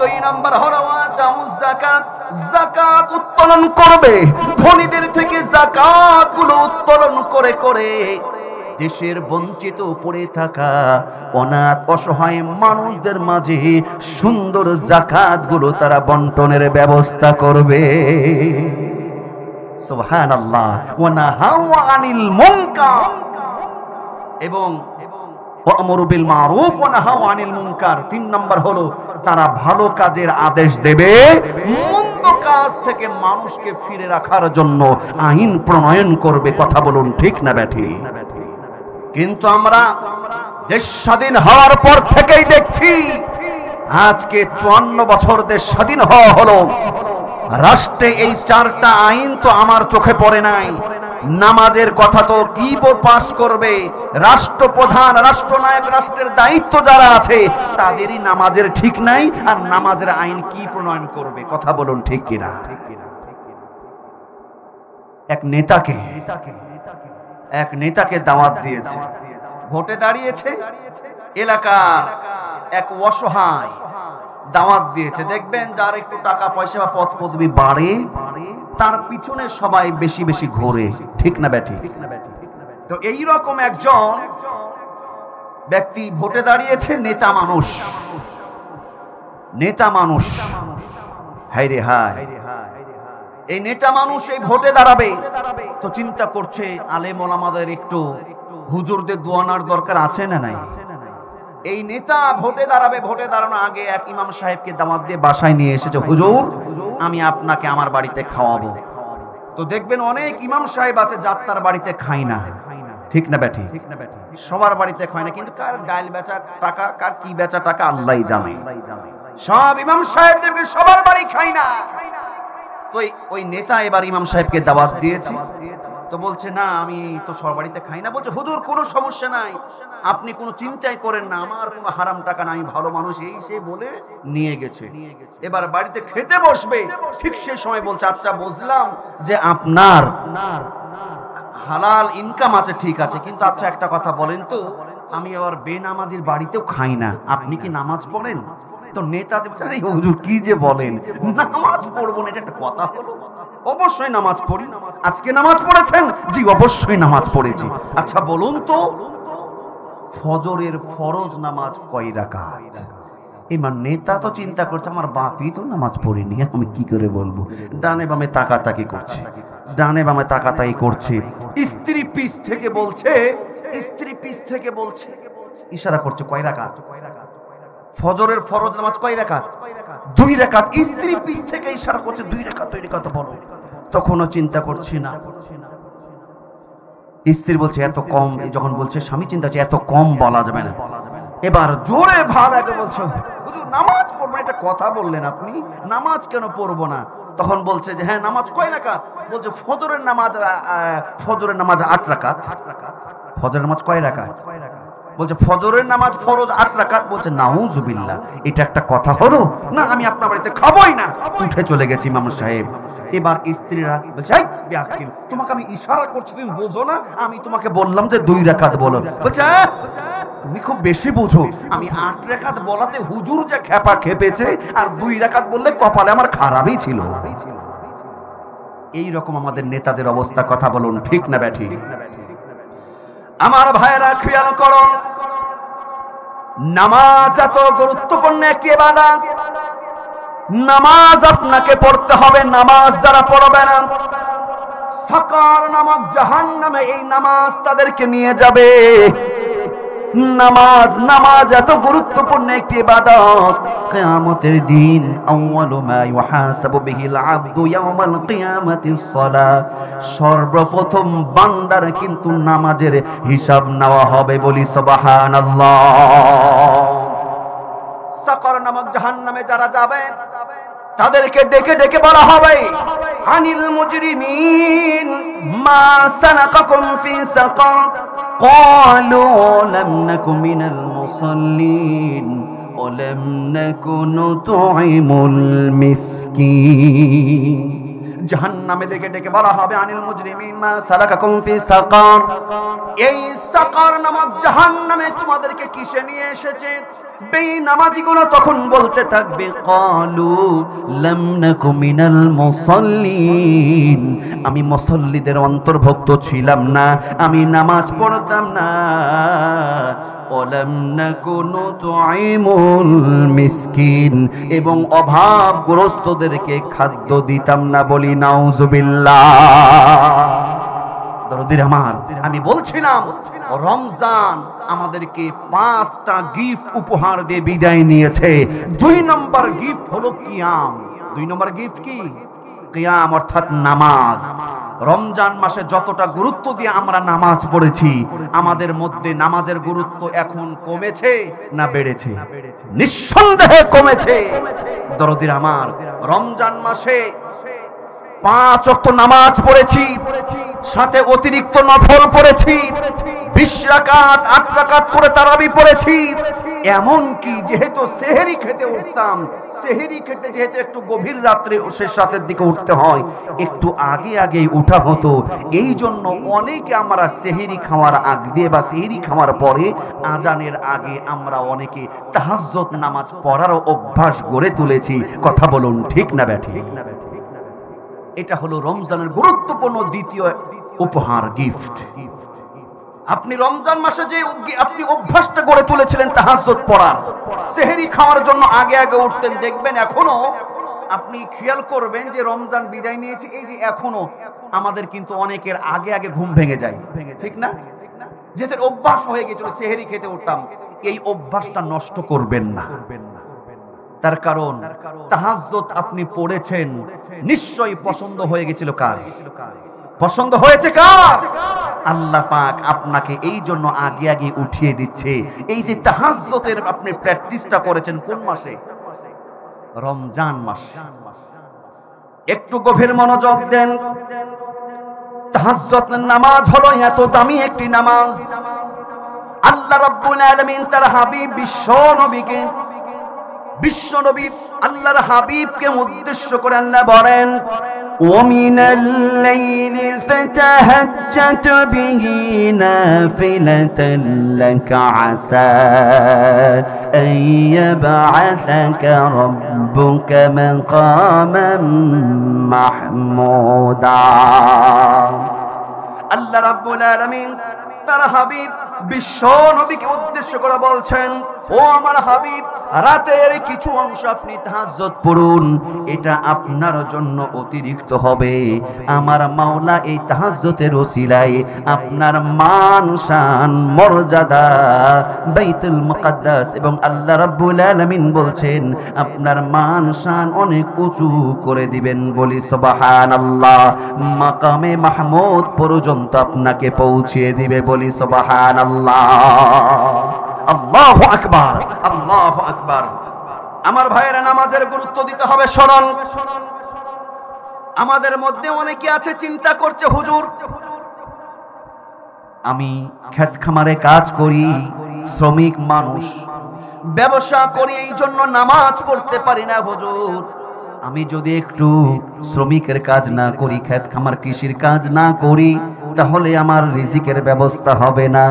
2 নম্বর হলো আতাউজ যাকাত, যাকাত উত্তোলন করবে, ধনীদের থেকে যাকাত গুলো উত্তোলন করে করে দেশের বঞ্চিত পড়ে থাকা অনাথ অসহায় মানুষদের মাঝে সুন্দর যাকাত গুলো তারা বন্টনের ব্যবস্থা করবে। সুবহানাল্লাহ। ওয়া নাহাউ আনিল মুনকার, এবং ওয়া'মুরু বিল মারুফ ওয়া নাহাউ আনিল মুনকার। 3 নম্বর হলো তারা ভালো কাজের আদেশ দেবে, মন্দ কাজ থেকে মানুষকে ফিরে রাখার জন্য আইন প্রণয়ন করবে। কথা বলুন ঠিক না ব্যাঠি? কিন্তু আমরা দেশ স্বাধীন হওয়ার পর থেকেই দেখছি, আজকে 54 বছর দেশ স্বাধীন হওয়া হলো, রাষ্ট্রে এই 4টা আইন তো আমার চোখে পড়ে নাই। নামাজের কথা তো কি পাস করবে? রাষ্ট্রপ্রধান, রাষ্ট্রনায়ক, রাষ্ট্রের দায়িত্ব যারা আছে তাদেরই নামাজের ঠিক নাই, আর নামাজের আইন কি প্রণয়ন করবে? কথা বলুন ঠিক কিনা? এক নেতাকে দাওয়াত দিয়েছে, ভোটে দাঁড়িয়েছে, এলাকার এক অসহায় দাওয়াত দিয়েছে। দেখবেন যার একটু টাকা পয়সা বা পদ পদবি বাড়ে, তার পিছনে সবাই বেশি বেশি ঘোরে। ঠিক না ব্যাঠি? তো এইরকম একজন ব্যক্তি ভোটে দাঁড়িয়েছে, নেতা মানুষ। হায় রে হায়, এই নেতা মানুষ এই ভোটে দাঁড়াবে, তো চিন্তা করছে আলেম ওলামাদের একটু হুজুরদের দোয়ানার দরকার আছে না নাই? এই নেতা ভোটে দাঁড়াবে, ভোটে দাঁড়ানোর আগে এক ইমাম সাহেবকে দাওয়াত দিয়ে বাসায় নিয়ে এসেছে, হুজুর আমি আপনাকে আমার বাড়িতে খাওয়াবো। তো দেখবেন অনেক ইমাম সাহেব আছে যার তার বাড়িতে খায় না। ঠিক না ব্যাঠি? সবার বাড়িতে খায় না, কিন্তু কার ডাল বেচা টাকা, কার কি বেচা টাকা আল্লাহই জানে। সব ইমাম সাহেবদেরকে সবার বাড়ি খায় না। তো ওই নেতা এবার ইমাম সাহেবকে দাওয়াত দিয়েছে, তো বলছে না আমি তো সবার বাড়িতে খাই না। বলছে হুজুর কোনো সমস্যা নাই, আপনি কোনো চিন্তাই করেন না, আমার কোনো হারাম টাকা না, আমি ভালো মানুষ, এই সে বলে নিয়ে গেছে। এবার বাড়িতে খেতে বসবে, ঠিক সেই সময় বলছে আচ্ছা বুঝলাম যে আপনার হালাল ইনকাম আছে, ঠিক আছে, কিন্তু আচ্ছা একটা কথা বলেন তো, আমি আবার বেনামাজির বাড়িতেও খাই না, আপনি কি নামাজ পড়েন? তো নেতা যে বলছে হুজুর কি যে বলেন, নামাজ পড়বো না, এটা একটা কথা হলো? অবশ্যই নামাজ পড়ি। আজকে নামাজ পড়েছেন? জি অবশ্যই নামাজ পড়েছি। আচ্ছা বলুন তো ফজরের ফরজ নামাজ কয় রাকাত? এবার নেতা তো চিন্তা করছে আমার বাপই তো নামাজ পড়েনি, আমি কি করে বলবো। ডানে বামে তাকাতাকি করছে, স্ত্রী পিছ থেকে বলছে, ইশারা করছে কয় রাকাত? ফজরের ফরজ নামাজ কয় রাকাত? 2 রাকাত। স্ত্রী পিছ থেকে ইশারা করছে 2 রাকাত বলো। তখনও চিন্তা করছি না। স্ত্রী বলছে এত কম, যখন বলছে স্বামী চিন্তা করছে এত কম বলা যাবে না। এবার জোরে ভাড়াকে বলছে হুজুর নামাজ পড়বো, এটা কথা বললেন আপনি, নামাজ কেন পড়বো না? তখন বলছে যে হ্যাঁ নামাজ কয় রাকাত? বলছে ফজরের নামাজ 8 রাকাত। ফজরের নামাজ কয় রাকাত? বলছে ফজরের নামাজ ফরজ 8 রাকাত। বলছে নাউজুবিল্লাহ, এটা একটা কথা হলো না, আমি আপনার বাড়িতে খাবোই না। উঠে চলে গেছি ইমাম সাহেব। এবার স্ত্রীরা বলছে এই বেয়াক্কেল, তোমাকে আমি ইশারা করছি তুমি বোঝো না, আমি তোমাকে বললাম যে 2 রাকাত বলো। বলছে তুমি খুব বেশি বোঝো, আমি 8 রাকাত বলাতে হুজুর যে খেপা খেপেছে, আর 2 রাকাত বললে কপালে আমার খারাপই ছিল। এই রকম আমাদের নেতাদের অবস্থা। কথা বলুন ঠিক না ব্যাঠি? আমার ভাইরা খেয়াল করুন, নামাজ এত গুরুত্বপূর্ণ একটি ইবাদত, নামাজ আপনাকে পড়তে হবে। নামাজ যারা পড়বে না, সাকার নামক জাহান্নামে এই নামাজ তাদেরকে নিয়ে যাবে। নামাজ নামাজ এত গুরুত্বপূর্ণ একটি ইবাদত, কিয়ামতের দিন আউয়ালু মা ইউহাসাবু বিহিল আবদু ইয়াউমাল কিয়ামাতিস সালাহ, সর্বপ্রথম বান্দার কিন্তু নামাজের হিসাব নেওয়া হবে, বলি সুবহানাল্লাহ। সাকর নামক জাহান্নামে যারা যাবে তাদেরকে ডেকে ডেকে বলা হবে, আনিল মুজরিমিন মা সালাকাকুম ফি সাকার ক্বালু লাম নাকু মিনাল মুসাল্লিন ওয়া লাম নাকু নুতঈমুল মিসকিন। জাহান্নামে ডেকে ডেকে বলা হবে, আনিল মুজরিমিন মা সালাকাকুম ফি সাকার, এই সাকার নামক জাহান্নামে তোমাদেরকে কিসে নিয়ে এসেছে? বেনামাজিগুলো তখন বলতে থাকবে, ক্বালু লাম নাকু মিনাল মুসাল্লিন, আমি মুসাল্লিদের অন্তর্ভুক্ত ছিলাম না, আমি নামাজ পড়তাম না। ওয়া লাম নাকু নুতঈমুল মিসকিন, এবং অভাবগ্রস্তদেরকে খাদ্য দিতাম না, বলি নাউজুবিল্লাহ। দরদির আমার, আমি বলছিলাম রমজান আমাদেরকে 5টা গিফট উপহার দিয়ে বিদায় নিয়েছে। 2 নম্বর গিফট হলো কিয়াম। 2 নম্বর গিফট কি? কিয়াম, অর্থাৎ নামাজ। রমজান মাসে যতটা গুরুত্ব দিয়ে আমরা নামাজ পড়েছি, আমাদের মধ্যে নামাজের গুরুত্ব এখন কমেছে না বেড়েছে? নিঃসন্দেহে কমেছে। দরদির আমার, রমজান মাসে 5 ওয়াক্ত নামাজ পড়েছি, সাথে অতিরিক্ত নফল পড়েছি, 20 রাকাত 8 রাকাত করে তারাবি পড়েছি। এমন কি যেহেতু সেহরি খেতে উঠতাম, সেহরি খেতে যেহেতু একটু গভীর রাত্রে শেষ রাতের দিকে উঠতে হয়, একটু আগে আগেই উঠা হতো। এই জন্য অনেকে আমরা সেহরি খাওয়ার আগ দিয়ে বা সেহরি খাওয়ার পরে আজানের আগে আমরা অনেকে তাহাজ্জুদ নামাজ পড়ারও অভ্যাস গড়ে তুলেছি। কথা বলুন, ঠিক না ব্যাঠি? এটা হলো রমজানের গুরুত্বপূর্ণ দ্বিতীয় উপহার, গিফট। আপনি রমজান মাসে যে আপনি অভ্যাসটা গড়ে তুলেছিলেন তাহাজ্জুদ পড়ার, সেহরি খাওয়ার জন্য আগে আগে উঠতেন, দেখবেন এখনো আপনি খেয়াল করবেন যে রমজান বিদায় নিয়েছে, এই যে এখনো আমাদের কিন্তু অনেকের আগে আগে ঘুম ভেঙে যায়, ঠিক না? যেটা অভ্যাস হয়ে গেছিল, সেহরি খেতে উঠতাম, এই অভ্যাসটা নষ্ট করবেন না। তার কারণ তাহাজ্জুদ আপনি পড়েছেন, নিশ্চয়ই পছন্দ হয়ে গেছিল কার? পছন্দ হয়েছে কার? আল্লাহ পাক আপনাকে এই জন্য আগে আগে উঠিয়ে দিচ্ছে। এই যে তাহাজ্জুদের আপনি প্র্যাকটিসটা করেছেন কোন মাসে? রমজান মাসে। একটু গভীর মনোযোগ দেন। তাহাজ্জুদ নামাজ হলো এত দামি একটি নামাজ, আল্লাহ রাব্বুল আলামিন তার হাবিব বিশ্বনবী আল্লাহর হাবিবকে উদ্দেশ্য করে আল্লাহ বলেন, وَمِنَ اللَّيْلِ فَتَهَجَّدْ بِهِ نَافِلَةً لَكَ عَسَى أَن يَبْعَثَكَ رَبُّكَ مَقَامًا مَحْمُودًا। আল্লাহ রাব্বুল আলামিন তার হাবিব বিশ্ব নবীকে উদ্দেশ্য করে বলছেন, ও আমার হাবিব, রাতের কিছু অংশ আপনি তাহাজ্জুদ পড়ুন, এটা আপনার জন্য অতিরিক্ত হবে। আমার মাওলা এই তাহাজ্জুদের ওসিলায় আপনার মান শান মর্যাদা বাইতুল মুকাদ্দাস এবং আল্লাহ রাব্বুল আলামিন বলছেন আপনার মান শান অনেক উঁচু করে দিবেন, বলি সুবহানাল্লাহ। মাকামে মাহমুদ পর্যন্ত আপনাকে পৌঁছিয়ে দিবে, বলি সুবহানাল্লাহ। আল্লাহু আকবার, আল্লাহু আকবার। আমার ভাইয়েরা, নামাজের গুরুত্ব দিতে হবে। স্মরণ, আমাদের মধ্যে অনেকে আছে চিন্তা করছে, হুজুর আমি ক্ষেত খামারে কাজ করি, শ্রমিক মানুষ, ব্যবসা করি, এই জন্য নামাজ পড়তে পারি না। হুজুর আমি যদি একটু শ্রমিকের কাজ না করি, ক্ষেত খামার কৃষির কাজ না করি, তাহলে আমার রিজিকের ব্যবস্থা হবে না।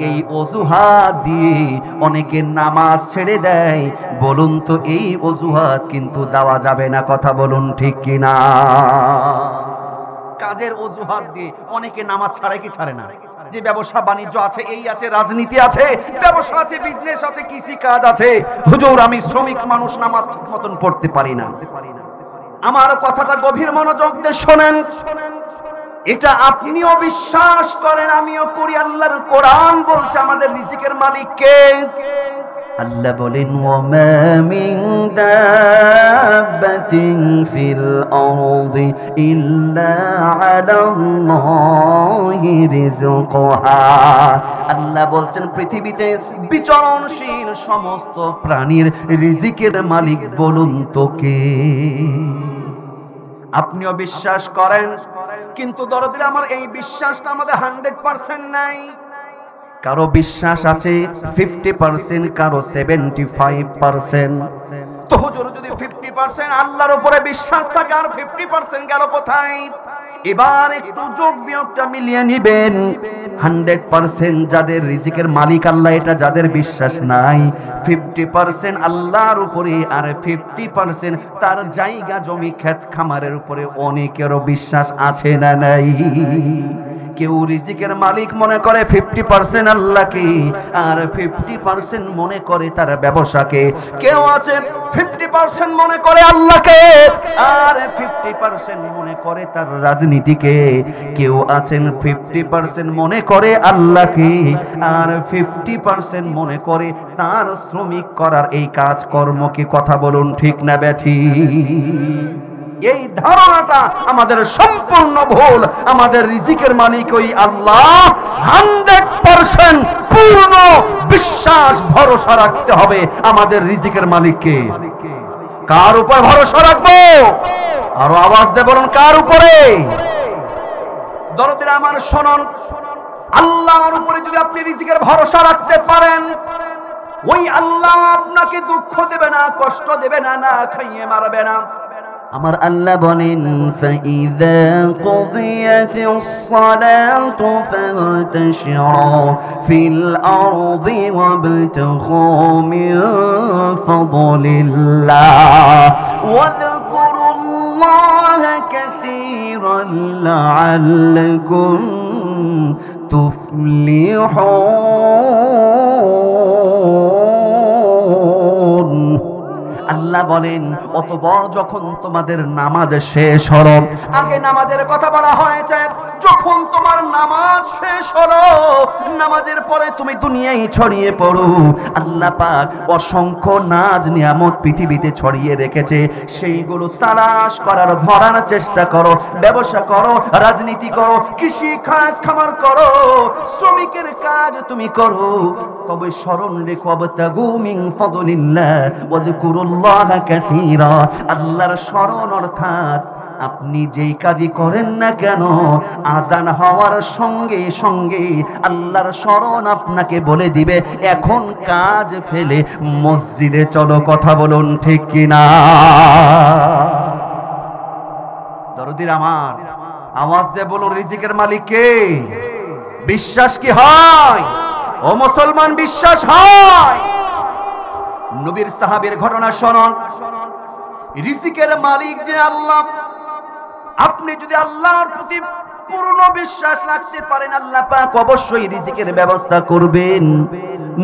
এই অজুহাত দিয়ে অনেকে নামাজ ছেড়ে দেয়। বলুন তো, এই অজুহাত কিন্তু দেওয়া যাবে না। কথা বলুন, ঠিক কিনা? কাজের অজুহাত দিয়ে অনেকে নামাজ ছাড়ে কি ছাড়ে না? যে ব্যবসা বাণিজ্য আছে, এই আছে, রাজনীতি আছে, ব্যবসা আছে, বিজনেস আছে, কৃষি কাজ আছে, হুজুর আমি শ্রমিক মানুষ, নামাজ ঠিক মতন পড়তে পারি না। আমার কথাটা গভীর মনোযোগ দিয়ে শোনেন। এটা আপনিও বিশ্বাস করেন, আমিও করি। আল্লাহর কোরআন বলছে আমাদের রিজিকের মালিক কে? আল্লাহ বলেন ওয়ামা মিন দাব্বাতিন ফিল আরদি ইল্লা আলাল্লাহি রিজকুহা। আল্লাহ বলছেন পৃথিবীতে বিচরণশীল সমস্ত প্রাণীর রিজিকের মালিক বলুন তো কে? আপনিও বিশ্বাস করেন, কিন্তু দরদির আমার এই বিশ্বাসটা আমাদের 100% নাই। কারো বিশ্বাস আছে 50%, কারো 75%। তো হুজুর যদি 50% আল্লাহর উপরে বিশ্বাস থাকে আর 50% গেল কোথায়? এবার একটু যোগ বিয়োগটা মিলিয়ে নেবেন। 100% যাদের রিজিকের মালিক আল্লাহ, এটা যাদের বিশ্বাস নাই। 50% আল্লাহর উপরে, আর 50% তার জায়গা জমি ক্ষেত খামারের উপরে অনেকেরও বিশ্বাস আছে না নাই? কেউ রিজিকের মালিক মনে করে 50% আল্লাহকে, আর 50% মনে করে তার ব্যবসাকে। কেউ আছে 50% মনে করে আল্লাহকে, আর 50% মনে করে তার রাজনীতিকে। কেউ আছেন 50% মনে করে আল্লাহকে, আর 50% মনে করে তার শ্রমিক করার এই কাজ কর্মকে। কথা বলুন ঠিক না ব্যাঠি? এই ধারণাটা আমাদের সম্পূর্ণ ভুল। আমাদের রিজিকের মালিক ওই আল্লাহ। 100% পূর্ণ বিশ্বাস ভরসা রাখতে হবে আমাদের রিজিকের মালিককে। কার উপর ভরসা রাখবো? আরো আওয়াজ দিয়ে বলুন, কার উপরে? দরদিরা আমার শুনুন, আল্লাহর উপরে যদি আপনি রিজিকের ভরসা রাখতে পারেন, ওই আল্লাহ আপনাকে দুঃখ দেবে না, কষ্ট দেবে না, না খাইয়ে মারবে না। আমার আল্লাহ বলেন ফাইযা কুদিয়াতিস সালাতু ফান্তাশিরু ফিল আরদি ওয়াবতাগু মিন ফাদলিল্লাহ ওয়াযকুরুল্লাহা কাসীরান লাআল্লাকুম তুফলিহুন। আল্লাহ বলেন অতঃপর যখন তোমাদের নামাজ শেষ হলো, আগে নামাজের কথা বলা হয়েছে, যখন তোমার নামাজ শেষ হলো, নামাজের পরে তুমি দুনিয়ায় ছড়িয়ে পড়ো। আল্লাহ পাক অসংখ্য নাজ নিয়ামত পৃথিবীতে ছড়িয়ে রেখেছে, সেইগুলো তালাশ করার, ধরার চেষ্টা করো। ব্যবসা করো, রাজনীতি করো, কৃষি কাজ খামার করো, শ্রমিকের কাজ তুমি করো, তবে স্মরণ রেখো আবতাগু মিন ফাদলিল্লাহ ওয়াযকুরুল্লাহা কাসীরা। আল্লাহর স্মরণ অর্থাৎ আপনি যেই কাজই করেন না কেন, আজান হওয়ার সঙ্গে সঙ্গে আল্লাহর স্মরণ আপনাকে বলে দিবে এখন কাজ ফেলে মসজিদে চলো। কথা বলুন ঠিক কিনা? দরদির আমার, আওয়াজ দিয়ে বলুন, রিজিকের মালিক কে? বিশ্বাস কি হয়? ও মুসলমান, বিশ্বাস হয়? নবীর সাহাবীর ঘটনা শুনুন। রিজিকের মালিক যে আল্লাহ, আপনি যদি আল্লাহর প্রতি পূর্ণ বিশ্বাস রাখতে পারেন, আল্লাহ পাক অবশ্যই রিজিকের ব্যবস্থা করবেন।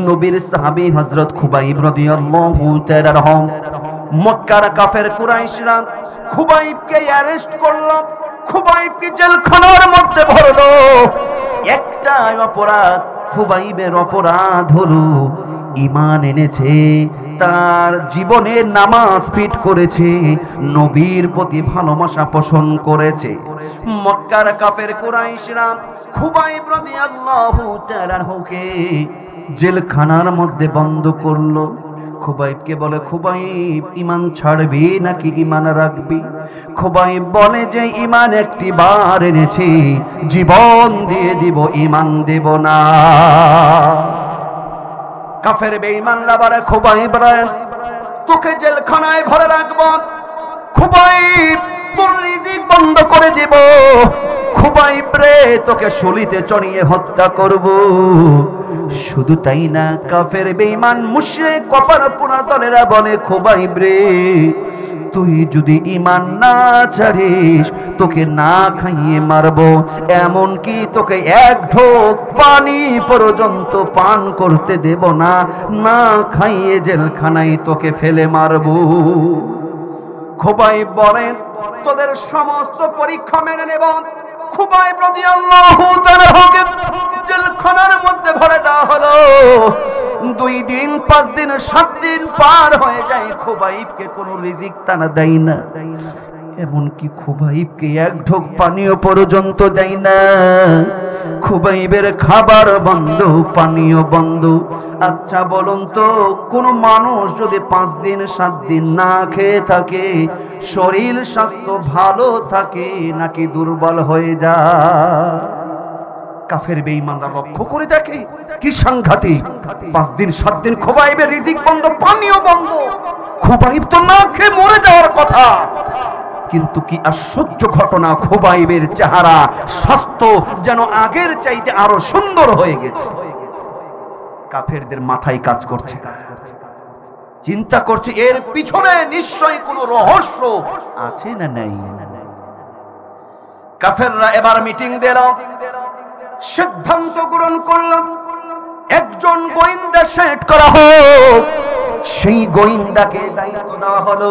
নবীর সাহাবী হযরত খুবাইব রাদিয়াল্লাহু তাআলা আনহু, মক্কার কাফের কুরাইশরা খুবাইবকে অ্যারেস্ট করলো, খুবাইবকে জেলখানার মধ্যে ভরলো। একটাই অপরাধ, খুবাইবের অপরাধ হলো ঈমান এনেছে, তার জীবনে নামাজ ফিট করেছে, নবীর প্রতি ভালোবাসা পোষণ করেছে। মক্কার কাফের কুরাইশরা খুবাইব রাদিয়াল্লাহু তাআলা আনহুকে জেলখানার মধ্যে বন্ধ করলো। খুবাইবকে বলে, খুবাইব ঈমান ছাড়বি নাকি ঈমান রাখবি? খুবাইব বলে যে ঈমান একটি বার এনেছি, জীবন দিয়ে দিব, ঈমান দেব না। কাফের বেঈমানরা বলে, খুবাইব রে, তোকে জেলখানায় ভরে রাখবো, খুবাইব তোর রিজিক বন্ধ করে দিব, খুবাইব রে তোকে শুলিতে চড়িয়ে হত্যা করব। শুধু তাই না, কাফের বেঈমান মুশরিক কপারপুরা দলেরা বলে, খুবাইব রে তুই যদি ঈমান না ছাড়িস, তোকে না খাইয়ে মারবো, এমন কি তোকে এক ঢোক পানি পর্যন্ত পান করতে দেব না, না খাইয়ে জেলখানায় তোকে ফেলে মারবো। খুবাইব বলেন, তোদের সমস্ত পরীক্ষা মেনে নেব, খুবাইব রাদিয়াল্লাহু তাআলাকে জেলখানার মধ্যে ভরে দেওয়া হলো। 2 দিন 5 দিন 7 দিন পার হয়ে যায়, খুবাইবকে কোনো রিজিক তারা দেয় না, এমনকি খুবাইবকে এক ঢোক পানীয় পর্যন্ত দেয় না। খুবাইবের খাবার বন্ধ, পানীয় বন্ধ। আচ্ছা বলুন তো, কোন মানুষ যদি 5 দিন 7 দিন না খেয়ে থাকে, শরীর স্বাস্থ্য ভালো থাকে নাকি দুর্বল হয়ে যায়? কাফের বেঈমানরা লক্ষ্য করে দেখে কি সাংঘাতিক। 5 দিন 7 দিন খুবাইবের রিজিক বন্ধ, পানীয় বন্ধ। খুবাইব তো না খেয়ে মরে যাওয়ার কথা, কিন্তু কি আশ্চর্য ঘটনা, খুবাইবের চেহারা স্বাস্থ্য যেন আগের চাইতে আরো সুন্দর হয়ে গেছে। কাফেরদের মাথায় কাজ করছে না, চিন্তা করছে এর পিছনে নিশ্চয়ই কোনো রহস্য আছে না নাই। কাফেররা এবার মিটিং দিল, সিদ্ধান্ত গ্রহণ করল একজন গোয়েন্দা সেট করা হোক। সেই গোয়েন্দাকে দায়িত্ব দেওয়া হলো,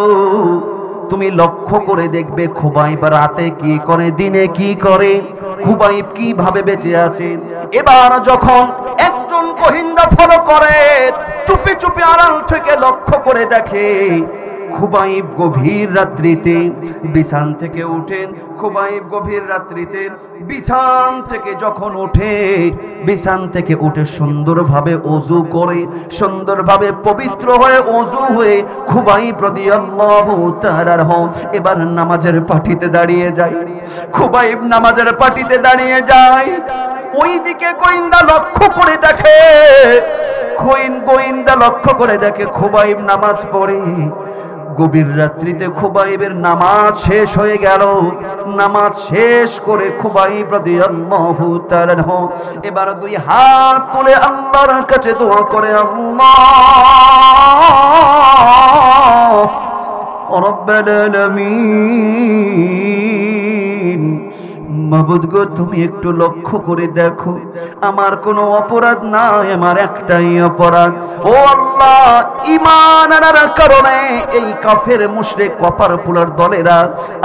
তুমি লক্ষ্য করে দেখবে খুবাইব রাতে কি করে, দিনে কি করে, খুবাইব কিভাবে বেঁচে আছে। এবার যখন একজন গোয়েন্দা ফলো করে, চুপি চুপি আড়াল থেকে লক্ষ্য করে দেখে খুবাইব গভীর রাত্রিতে বিছান থেকে উঠেন। খুবাইব গভীর রাত্রিতে বিছান থেকে যখন ওঠে, বিছান থেকে উঠে সুন্দরভাবে ওযু করে, সুন্দরভাবে পবিত্র হয়ে ওযু হয়ে খুবাইব রাদিয়াল্লাহু তাআলা এবার নামাজের পাটিতে দাঁড়িয়ে যায়। খুবাইব নামাজের পাটিতে দাঁড়িয়ে যায়। ওইদিকে গোয়েন্দা লক্ষ্য করে দেখে, গোয়েন্দা লক্ষ্য করে দেখে খুবাইব নামাজ পড়ে। গভীর রাত্রিতে খুবাইবের নামাজ শেষ হয়ে গেল। নামাজ শেষ করে খুবাইব রাদিয়াল্লাহু তাআলা এবার 2 হাত তুলে আল্লাহর কাছে দোয়া করে, আল্লাহ রাব্বুল আলামিন, মাবুদ গো তুমি একটু লক্ষ্য করে দেখো, আমার কোনো অপরাধ নাই, আমার একটাই অপরাধ। ও আল্লাহ, ঈমান আনার কারণে এই কাফের মুশরিক কপার পুলার দলেরা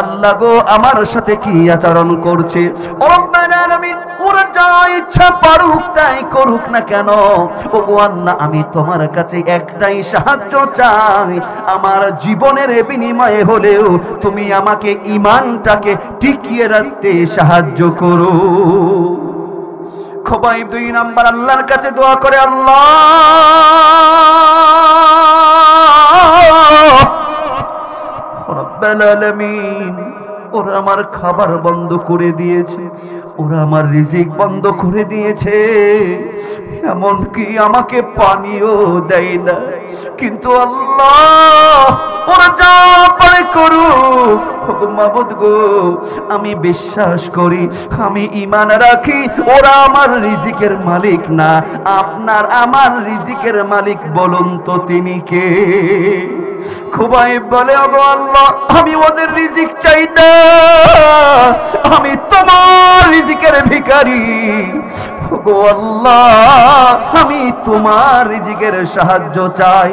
আল্লাহ গো আমার সাথে কি আচরণ করছে। ও রব্বুল আলামিন, ওরা যা ইচ্ছা পারুক তাই করুক না কেন, ও গো আল্লাহ আমি তোমার কাছে একটাই সাহায্য চাই, আমার জীবনের বিনিময়ে হলেও তুমি আমাকে ঈমানটাকে টিকিয়ে রাখতে সাহায্য করো। খুবাইব 2 নাম্বার আল্লাহর কাছে দোয়া করে, আল্লাহ রাব্বুল আলামিন, ওরা আমার খাবার বন্ধ করে দিয়েছে, ওরা আমার রিজিক বন্ধ করে দিয়েছে, এমনকি আমাকে পানিও দেয় না, কিন্তু আল্লাহ ওরা যা পারে করুক, মাবুদ গো আমি বিশ্বাস করি, আমি ঈমান রাখি ওরা আমার রিজিকের মালিক না, আপনার আমার রিজিকের মালিক বলুন তো তিনি কে? খুবাইব বলে, ওগো আল্লাহ আমি ওদের রিজিক চাই না, আমি তোমার রিজিকের ভিখারি, ওগো আল্লাহ আমি তোমার রিজিকের সাহায্য চাই।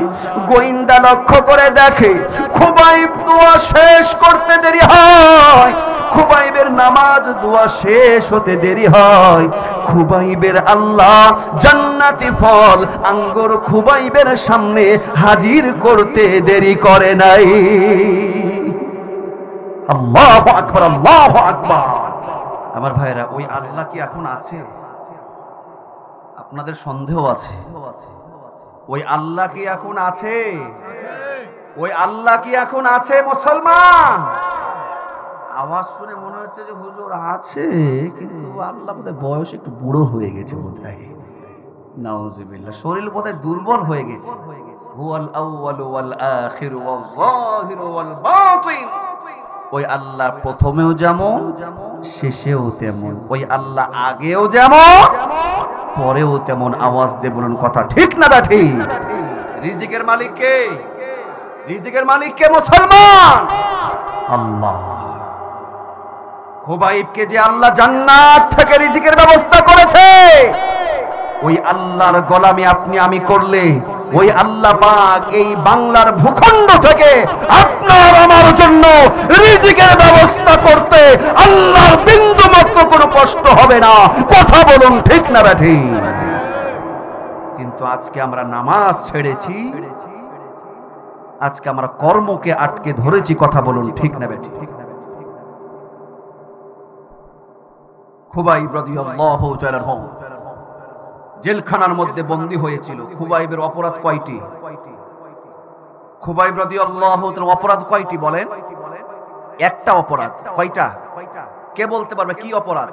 গোয়েন্দা লক্ষ্য করে দেখে খুবাইব দোয়া শেষ করতে দেরি হয়, খুবাইবের নামাজ দোয়া শেষ হতে দেরি হয়, খুবাইবের আল্লাহ জান্নাতি ফল আঙ্গুর খুবাইবের সামনে হাজির করতে দেরি করে নাই। আল্লাহু আকবার, আল্লাহু আকবার। আমার ভাইরা, ওই আল্লাহ কি এখন আছে? আপনাদের সন্দেহ আছে? ওই আল্লাহ কি এখন আছে? ওই আল্লাহ কি এখন আছে মুসলমান? আওয়াজ শুনে মনে হচ্ছে যে হুজুর আছে, কিন্তু আল্লাহ বোধহয় বয়স একটু বুড়ো হয়ে গেছে বোধহয়, নাউজুবিল্লাহ, শরীর বোধহয় দুর্বল হয়ে গেছে। হুয়াল আউয়ালু ওয়াল আখিরু ওয়াল যাহিরু ওয়াল বাতিন। ওই আল্লাহ প্রথমেও যেমন শেষেও তেমন, ওই আল্লাহ আগেও যেমন পরেও তেমন। আওয়াজ দিয়ে বলুন কথা ঠিক না ঠিক? রিজিকের মালিক কে? রিজিকের মালিক কে মুসলমান? আল্লাহ। খুবাইবকে যে আল্লাহ জান্নাত থেকে রিজিকের ব্যবস্থা করেছে, ওই আল্লাহর গোলামি আপনি আমি করলে ওই আল্লাহ পাক এই বাংলার ভূখণ্ড থেকে আপনার আমার জন্য রিজিকের ব্যবস্থা করতে আল্লাহর বিন্দু মাত্র কোনো কষ্ট হবে না। কথা বলুন ঠিক না ব্যাঠি? কিন্তু আজকে আমরা নামাজ ছেড়েছি, আজকে আমরা কর্মকে আটকে ধরেছি। কথা বলুন ঠিক না ব্যাঠি? খুবাইব রাদিয়াল্লাহু তাআলা জেলখানার মধ্যে বন্দী হয়েছিল। খুবাইবের অপরাধ কয়টি? খুবাইব রাদিয়াল্লাহু তাআলা অপরাধ কয়টি বলেন? একটা অপরাধ। কয়টা? কে বলতে পারবে কি অপরাধ?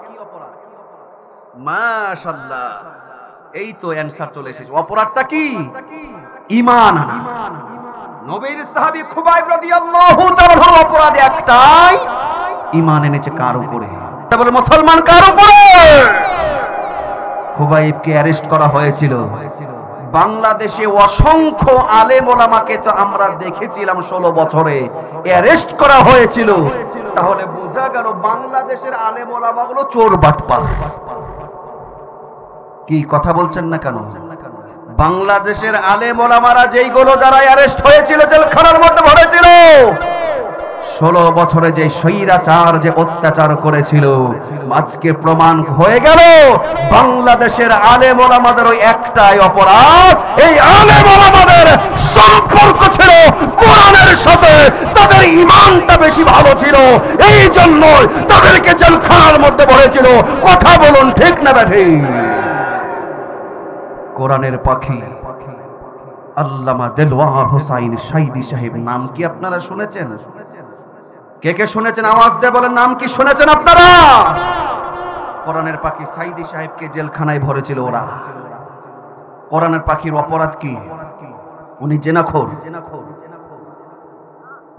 মাশাআল্লাহ, এই তো অ্যানসার চলে এসেছে। অপরাধটা কি? ঈমান আনা। নবীর সাহাবী খুবাইব রাদিয়াল্লাহু তাআলার অপরাধ একটাই, ঈমান এনেছে কার উপরে? বলে মুসলমান কার উপরে? খুবাইবকে অ্যারেস্ট করা হয়েছিল। বাংলাদেশে অসংখ্য আলেম ওলামাকে তো আমরা দেখেছিলাম 16 বছরে অ্যারেস্ট করা হয়েছিল। তাহলে বোঝা গেল বাংলাদেশের আলেম ওলামাগুলো চোর বাটপার। কি কথা বলছেন না কেন? বাংলাদেশের আলেম ওলামারা যেইগুলো যারা অ্যারেস্ট হয়েছিল, জেলখানার মধ্যে ভরেছিল, 16 বছরে যে স্বৈরাচার যে অত্যাচার করেছিল, আজকে প্রমাণ হয়ে গেল বাংলাদেশের আলেম ওলামাদের ওই একটাই অপরাধ, এই আলেম ওলামাদের সম্পর্ক ছিল কোরআনের সাথে, তাদের ঈমানটা বেশি ভালো ছিল, এই জন্য তাদেরকে জেলখানার মধ্যে ভরেছিল। কথা বলুন ঠিক না ব্যাঠি? কোরআনের পাখি আল্লামা দেলওয়ার হোসাইন সাইদি সাহেব নাম কি আপনারা শুনেছেন? কে কে শুনেছেন? আওয়াজ দিয়ে বলেন, নাম কি শুনেছেন আপনারা? কোরআনের পাখি সাইদি সাহেবকে জেলখানায় ভরেছিল ওরা। কোরআনের পাখির অপরাধ কি? উনি জেনাখোর,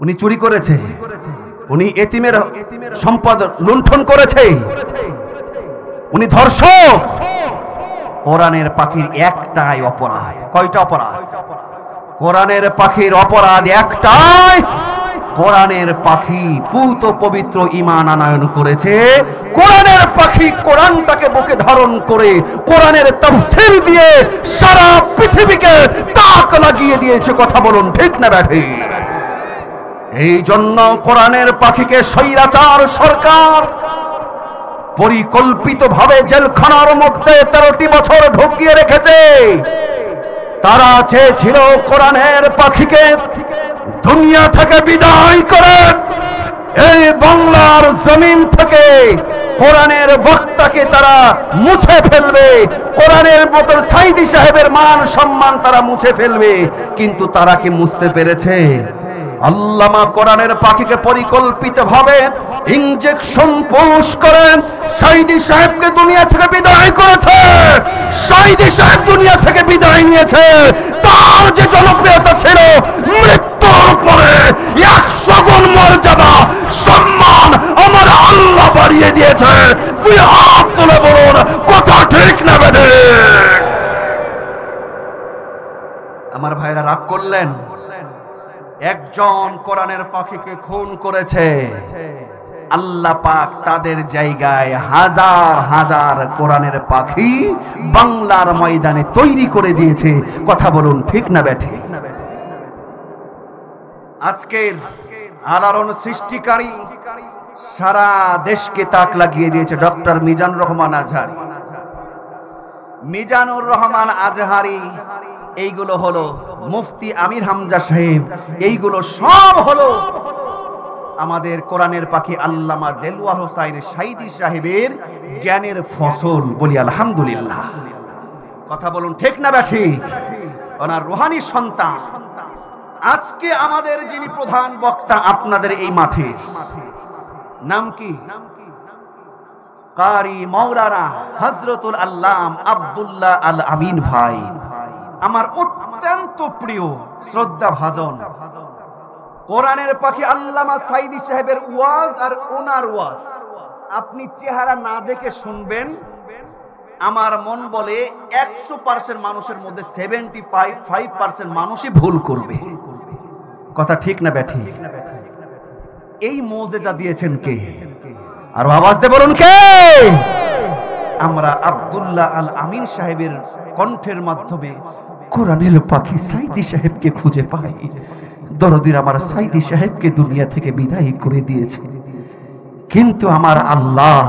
উনি চুরি করেছে, উনি এতিমের সম্পদ লুণ্ঠন করেছে, উনি ধর্ষক। কোরআনের পাখির একটাই অপরাধ। কয়টা অপরাধ? কোরআনের পাখির অপরাধ একটাই। কোরআনের পাখি পুত পবিত্র ঈমান আনয়ন করেছে। কোরআনের পাখি কোরআনটাকে বুকে ধারণ করে কোরআনের তাফসীর দিয়ে সারা পৃথিবীকে তাক লাগিয়ে দিয়েছে। কথা বলুন ঠিক না ব্যাঠি? এই জন্য কোরআনের পাখিকে স্বৈরাচার সরকার পরিকল্পিতভাবে জেলখানার মধ্যে 13টি বছর ঢুকিয়ে রেখেছে। তারা চেয়েছিল কোরআনের পাখিকে দুনিয়া থেকে বিদায় করে এই বাংলার জমিন থেকে কোরআনের বক্তাকে তারা মুছে ফেলবে, কোরআনের মতো সাইদি সাহেবের মান সম্মান তারা মুছে ফেলবে। কিন্তু তারা কি মুছতে পেরেছে? আল্লামা কোরআনের পাখিকে পরিকল্পিতভাবে ইনজেকশন পুশ করে সাইদি সাহেবকে দুনিয়া থেকে বিদায় করেছে। সাইদি সাহেব দুনিয়া থেকে বিদায় নিয়েছে। তার যে জনপ্রিয়তা ছিল, মৃত্যুর পরে 100 গুণ মর্যাদা সম্মান আমার আল্লাহ বাড়িয়ে দিয়েছে। তুই হাত তুলে বলুন কথা ঠিক না বেদে? আমার ভাইরা রাগ করলেন? একজন কোরআনের পাখিকে খুন করেছে, আল্লাহ পাক তাদের জায়গায় হাজার হাজার কোরআনের পাখি বাংলার ময়দানে তৈরি করে দিয়েছে। কথা বলুন ঠিক না ব্যাঠি? আজকের আলোড়ন সৃষ্টিকারী সারা দেশকে তাক লাগিয়ে দিয়েছে ডক্টর মিজানুর রহমান আজহারি। মিজানুর রহমান আজহারি, এইগুলো হলো মুফতি আমির হামজা সাহেব, এইগুলো সব হলো আমাদের কোরআনের পাখি আল্লামা দেলওয়ার হোসাইন সাইদি সাহেবের জ্ঞানের ফসল। বলি আলহামদুলিল্লাহ। কথা বলুন ঠিক না ব্যাঠি? ওনার রুহানি সন্তান। আজকে আমাদের যিনি প্রধান বক্তা আপনাদের এই মাঠে, নাম কি? কারি মাওলানা হযরতুল আল্লাম আব্দুল্লাহ আল আমিন ভাই, আমার অত্যন্ত প্রিয় শ্রদ্ধা ভাজন। কোরআনের পাখি আল্লামা সাইদি সাহেবের ওয়াজ আর ওনার ওয়াজ আপনি চেহারা না দেখে শুনবেন, আমার মন বলে 100% মানুষের মধ্যে 75% মানুষই ভুল করবে। কথা ঠিক না ব্যাঠি? এই মুজিজা দিয়েছেন কে? আর আওয়াজ দিয়ে বলুন কে? আমরা আব্দুল্লাহ আল আমিন সাহেবের কণ্ঠের মাধ্যমে কোরআনের পাখি সাইদি সাহেবকে খুঁজে পাই। দরদির আমার সাইদি সাহেবকে দুনিয়া থেকে বিদায় করে দিয়েছে, কিন্তু আমার আল্লাহ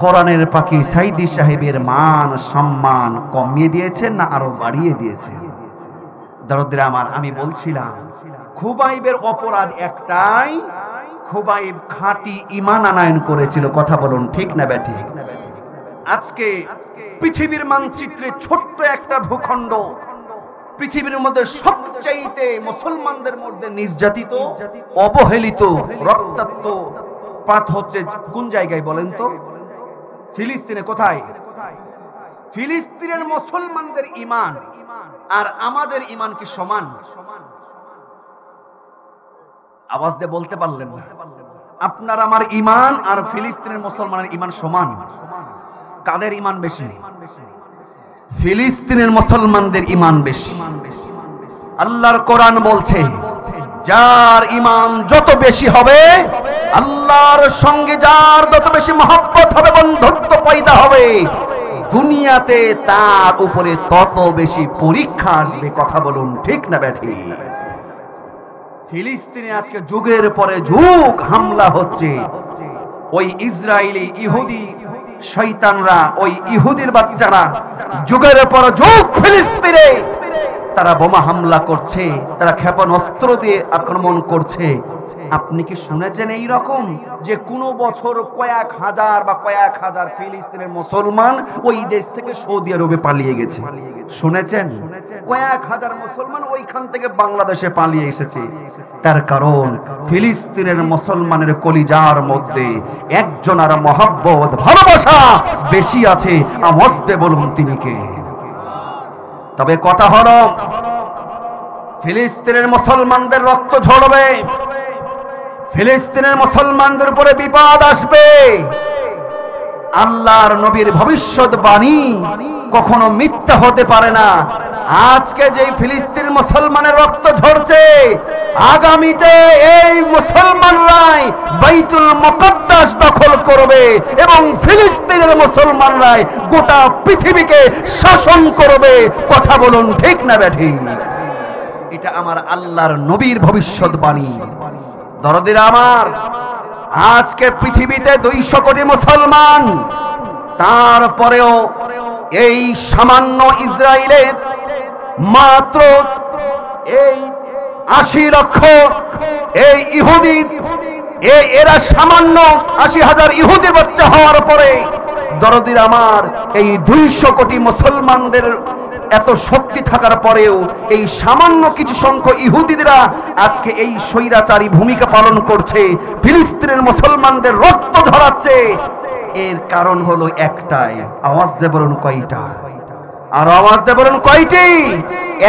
কোরআনের পাখি সাইদি সাহেবের মান সম্মান কমিয়ে দিয়েছেন না আরো বাড়িয়ে দিয়েছেন? দরদিরা আমার, আমি বলছিলাম খুবাইবের অপরাধ একটাই, খুবাইব খাঁটি ঈমান আনয়ন করেছিল। কথা বলুন ঠিক না ব্যাঠিক? আজকে পৃথিবীর মানচিত্রে ছোট্ট একটা ভূখণ্ড, পৃথিবীর মধ্যে সবচাইতে মুসলমানদের মধ্যে নির্যাতিত, অবহেলিত, রক্তাক্ত পাত হচ্ছে কোন জায়গায় বলেন তো? ফিলিস্তিনে। কোথায়? ফিলিস্তিনের মুসলমানদের ঈমান আর আমাদের ঈমান কি সমান? আওয়াজ দিয়ে বলতে পারলেন না। আপনার আমার ঈমান আর ফিলিস্তিনের মুসলমানের ঈমান সমান? কাদের ঈমান বেশি? ফিলিস্তিনের মুসলমানদের ঈমান বেশি। আল্লাহর কোরআন বলছে, যার ঈমান যত বেশি হবে, আল্লাহর সঙ্গে যার যত বেশি মহব্বত হবে, বন্ধুত্ব পয়দা হবে, দুনিয়াতে তার উপরে তত বেশি পরীক্ষা আসবে। কথা বলুন ঠিক না ব্যাঠি? ফিলিস্তিনে আজকে যুগের পরে যুগ হামলা হচ্ছে। ওই ইসরায়েলি ইহুদি শয়তানরা, ওই ইহুদির বাচ্চারা যুগের পর যুগ ফিলিস্তিনে তারা বোমা হামলা করছে, তারা ক্ষেপণাস্ত্র দিয়ে আক্রমণ করছে। আপনি কি শুনেছেন এই রকম যে কোন বছর কয়েক হাজার বা কয়েক হাজার ফিলিস্তিনের মুসলমান ওই দেশ থেকে সৌদি আরবে পালিয়ে গেছে? শুনেছেন? কয়েক হাজার মুসলমান ওইখান থেকে বাংলাদেশে পালিয়ে এসেছে। তার কারণ ফিলিস্তিনের মুসলমানের কলিজার মধ্যে একজনের মহব্বত, ভালোবাসা বেশি আছে। আওয়াজ দিয়ে বলুন তিনি কে? তবে কথা হলো, ফিলিস্তিনের মুসলমানদের রক্ত ঝরবে, ফিলিস্তিনের মুসলমানদের উপরে বিপদ আসবে। আল্লাহর নবীর ভবিষ্যৎবাণী কখনো মিথ্যা হতে পারে না। আজকে যে ফিলিস্তিন মুসলমানের রক্ত ঝরছে, আগামীতে এই মুসলমানরাই বাইতুল মুকদ্দাস দখল করবে এবং ফিলিস্তিনের মুসলমানরাই গোটা পৃথিবীকে শাসন করবে। কথা বলুন ঠিক না ব্যাঠি? এটা আমার আল্লাহর নবীর ভবিষ্যৎবাণী। দরদিরা আমার, আজকে পৃথিবীতে 200 কোটি মুসলমান, তারপরেও এই সামান্য ইসরায়েলে মাত্র এই 80 লক্ষ এই ইহুদি, এরা সামান্য 80,000 ইহুদির বাচ্চা হওয়ার পরে, দরদিরা আমার, এই 200 কোটি মুসলমানদের এত শক্তি থাকার পরেও এই সামান্য কিছু সংখ্যক ইহুদিরা আজকে এই স্বৈরাচারী ভূমিকা পালন করছে, ফিলিস্তিনের মুসলমানদের রক্ত ঝরাচ্ছে। এর কারণ হলো একটাই। আওয়াজ দিয়ে বলুন কয়টা? আর আওয়াজ দিয়ে বলুন কয়টি?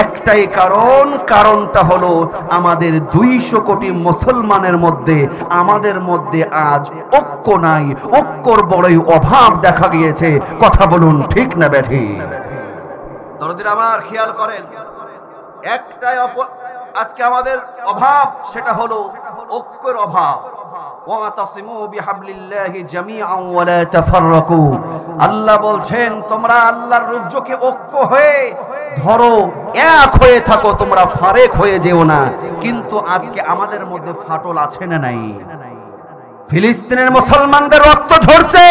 একটাই কারণ। কারণটা হলো আমাদের 200 কোটি মুসলমানের মধ্যে, আমাদের মধ্যে আজ ঐক্য নাই, ঐক্যর বড়ই অভাব দেখা গিয়েছে। কথা বলুন ঠিক না ব্যাঠি? দরদিরা আমার, খেয়াল করেন, একটাই আজকে আমাদের অভাব, সেটা হলো ঐক্যের অভাব। ওয়াতাসিমু বিহাবলিল্লাহি জামিআন ওয়া লা তাফাররাকু। আল্লাহ বলছেন, তোমরা আল্লাহর রজ্জুকে ঐক্য হয়ে ধরো, এক হয়ে থাকো, তোমরা ফারেক হয়ে যেও না। কিন্তু আজকে আমাদের মধ্যে ফাটল আছে না নাই? ফিলিস্তিনের মুসলমানদের রক্ত ঝরছে,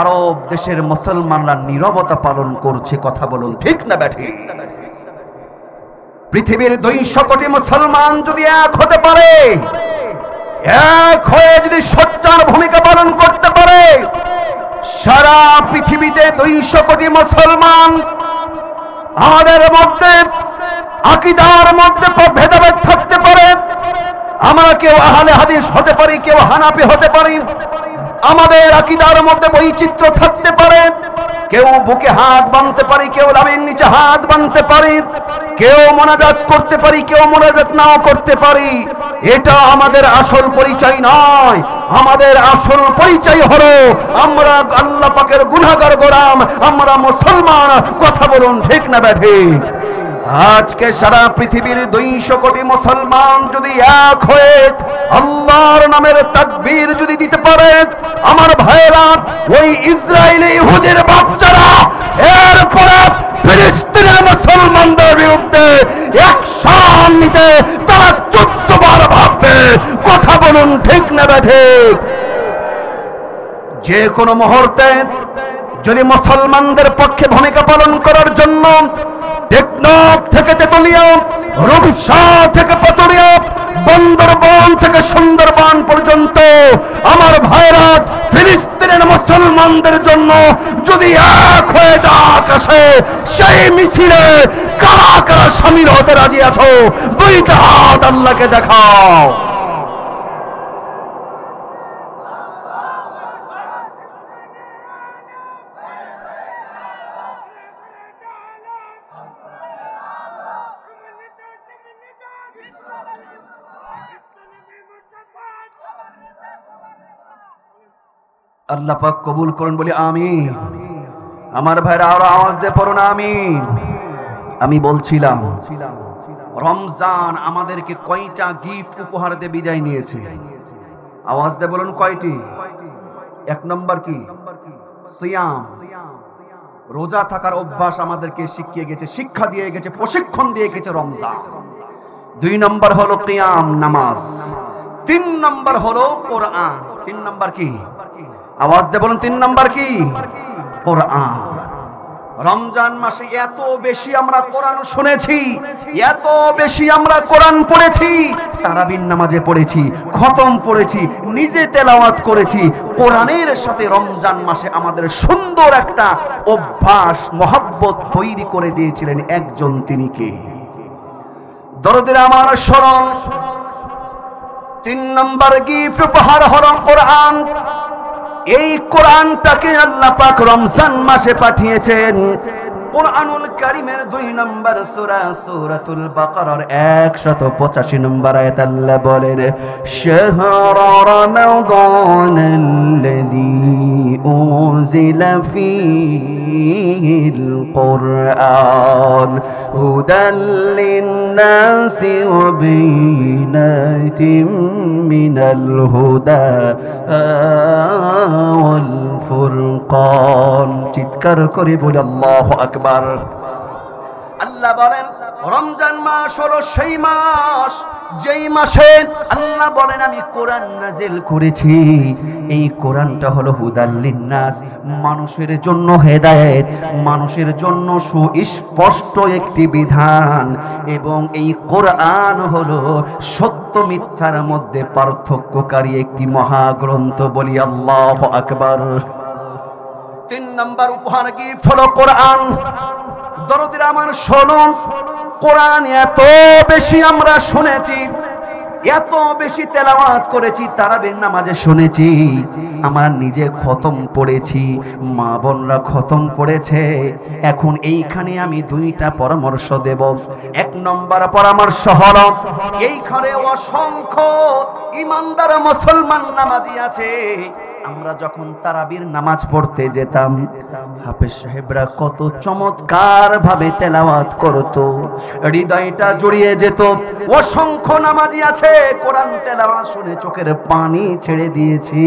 আরব দেশের মুসলমানরা নীরবতা পালন করছে। কথা বলুন ঠিক না ব্যাঠি? পৃথিবীর 200 কোটি মুসলমান যদি এক হতে পারে, এক হয়ে যদি সোচ্চার ভূমিকা পালন করতে পারে, সারা পৃথিবীতে 200 কোটি মুসলমান, আমাদের মধ্যে আকীদার মধ্যে ভেদাভেদ থাকতে পারে, আমরা কেউ আহলে হাদিস হতে পারি, কেউ হানাফি হতে পারি, আমাদের আকীদার মধ্যে বৈচিত্র্য থাকতে পারে, কেউ বুকে হাত বাঁধতে পারি, কেউ লাভির নিচে হাত বাঁধতে পারি, কেউ মোনাজাত করতে পারি, কেউ মোনাজাত নাও করতে পারি। এটা আমাদের আসল পরিচয় নয়। আমাদের আসল পরিচয় হলো আমরা আল্লাহ পাকের গুনাহগার গোলাম, আমরা মুসলমান। কথা বলুন ঠিক না ব্যাঠি? আজকে সারা পৃথিবীর 200 কোটি মুসলমান যদি এক হয়ে আল্লাহর নামের তাকবীর যদি দিতে পারে, আমার ভাইরা, ওই ইসরায়েলি ইহুদির বাচ্চারা এরপরে ফিলিস্তিনের মুসলমানদের বিরুদ্ধে অ্যাকশন নিতে তারা 14 বার ভাববে। কথা বলুন ঠিক না ব্যাঠি? যে কোনো মুহূর্তে যদি মুসলমানদের পক্ষে ভূমিকা পালন করার জন্য টেকনাফ থেকে তেতুলিয়া, রূপসা থেকে পাতুরিয়া, বন্দরবান থেকে সুন্দরবন পর্যন্ত আমার ভাইরা ফিলিস্তিনের মুসলমানদের জন্য যদি এক হয়ে ডাক আসে, সেই মিছিলে কারা কারা শামিল হতে রাজি আছো? দুইটা হাত আল্লাহকে দেখাও। আল্লাহ পাক কবুল করুন, বলি আমিন। আমার ভাইরা আরো আওয়াজ দিয়ে পড়ুন আমিন। আমি বলছিলাম রমজান আমাদেরকে কয়টা গিফট উপহার দিয়ে বিদায় নিয়েছে? আওয়াজ দিয়ে বলুন কয়টি? এক নম্বর কি? সিয়াম, রোজা থাকার অভ্যাস আমাদেরকে শিখিয়ে গেছে, শিক্ষা দিয়ে গেছে, প্রশিক্ষণ দিয়ে গেছে রমজান। দুই নম্বর হলো কিয়াম, নামাজ। তিন নম্বর হলো কোরআন। তিন নম্বর কি? আওয়াজ দিয়ে বলুন তিন নম্বর কি? কোরআন। রমজান মাসে এত বেশি আমরা কোরআন শুনেছি, এত বেশি আমরা কোরআন পড়েছি, তারাবির নামাজে পড়েছি, খতম পড়েছি, নিজে তেলাওয়াত করেছি। কোরআনের সাথে রমজান মাসে আমাদের সুন্দর একটা অভ্যাস, মহব্বত তৈরি করে দিয়েছিলেন একজন। তিনি কে? দরদের আমার স্মরণ। তিন নম্বর গিফট উপহার হলো কোরআন। এই কোরআনটাকে আল্লাহ পাক রমজান মাসে পাঠিয়েছেন। কোরআনুল কারীমের 2 নম্বর সূরা সূরাতুল বাকারার 185 নম্বর আয়াত আল্লাহ বলেন, শাহরু রমাদানাল্লাযী উনজিলা ফীহিল কুরআন হুদাল লিন-নাসি ওয়া বাইনাতিম মিনাল হুদা ওয়াল ফুরকান। চিৎকার করে বলি আল্লাহু আকবার। আল্লাহ বলেন রমজান মাস হলো সেই মাস যেই মাসে আল্লাহ বলেন আমি কোরআন নাজিল করেছি। এই কোরআনটা হলো হুদাল লিন-নাস, মানুষের জন্য হেদায়েত, মানুষের জন্য সুস্পষ্ট একটি বিধান। এবং এই কোরআন হলো সত্য মিথ্যার মধ্যে পার্থক্যকারী একটি মহাগ্রন্থ। বলি আল্লাহু আকবার। 3 নম্বর উপহার গিফট হলো কোরআন। দরদির আমার শুনুন, কোরআন এত বেশি আমরা শুনেছি, এত বেশি তেলাওয়াত করেছি, তারাবির নামাজে শুনেছি, আমরা নিজে খতম পড়েছি, মা বোনরা খতম পড়েছে। এখন এইখানে আমি 2টা পরামর্শ দেব। 1 নম্বর পরামর্শ হলো, এইখানে অসংখ্য ইমানদার মুসলমান নামাজি আছে। আমরা যখন তারাবির নামাজ পড়তে যেতাম, হাফেজ সাহেবরা কত চমৎকার ভাবে তেলাওয়াত করতো, হৃদয়টা জড়িয়ে যেত। অসংখ্য নামাজি আছে কোরআন তেলাওয়াত শুনে চোখের পানি ছেড়ে দিয়েছি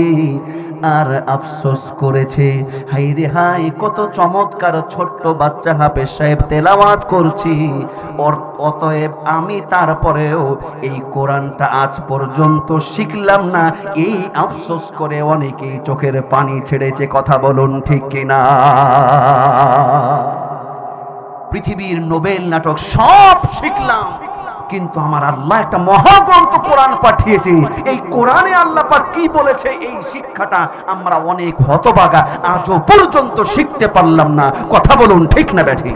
আর আফসোস করেছে, হাই রে হাই কত চমৎকার ছোট্ট বাচ্চা হাফেজ সাহেব তেলাওয়াত করছি, অতএব আমি তারপরেও এই কোরআনটা আজ পর্যন্ত শিখলাম না, এই আফসোস করে অনেকে চোখের পানি ছেড়েছে। কথা বলুন ঠিক কিনা? পৃথিবীর নোবেল নাটক সব শিখলাম, কিন্তু আমার আল্লাহ একটা মহাগ্রন্থ কোরআন পাঠিয়েছে। এই কোরআনে আল্লাহ পাক কি বলেছে, এই শিক্ষাটা আমরা অনেক হতভাগা, আজও পর্যন্ত শিখতে পারলাম না। কথা বলুন ঠিক না ব্যাঠি?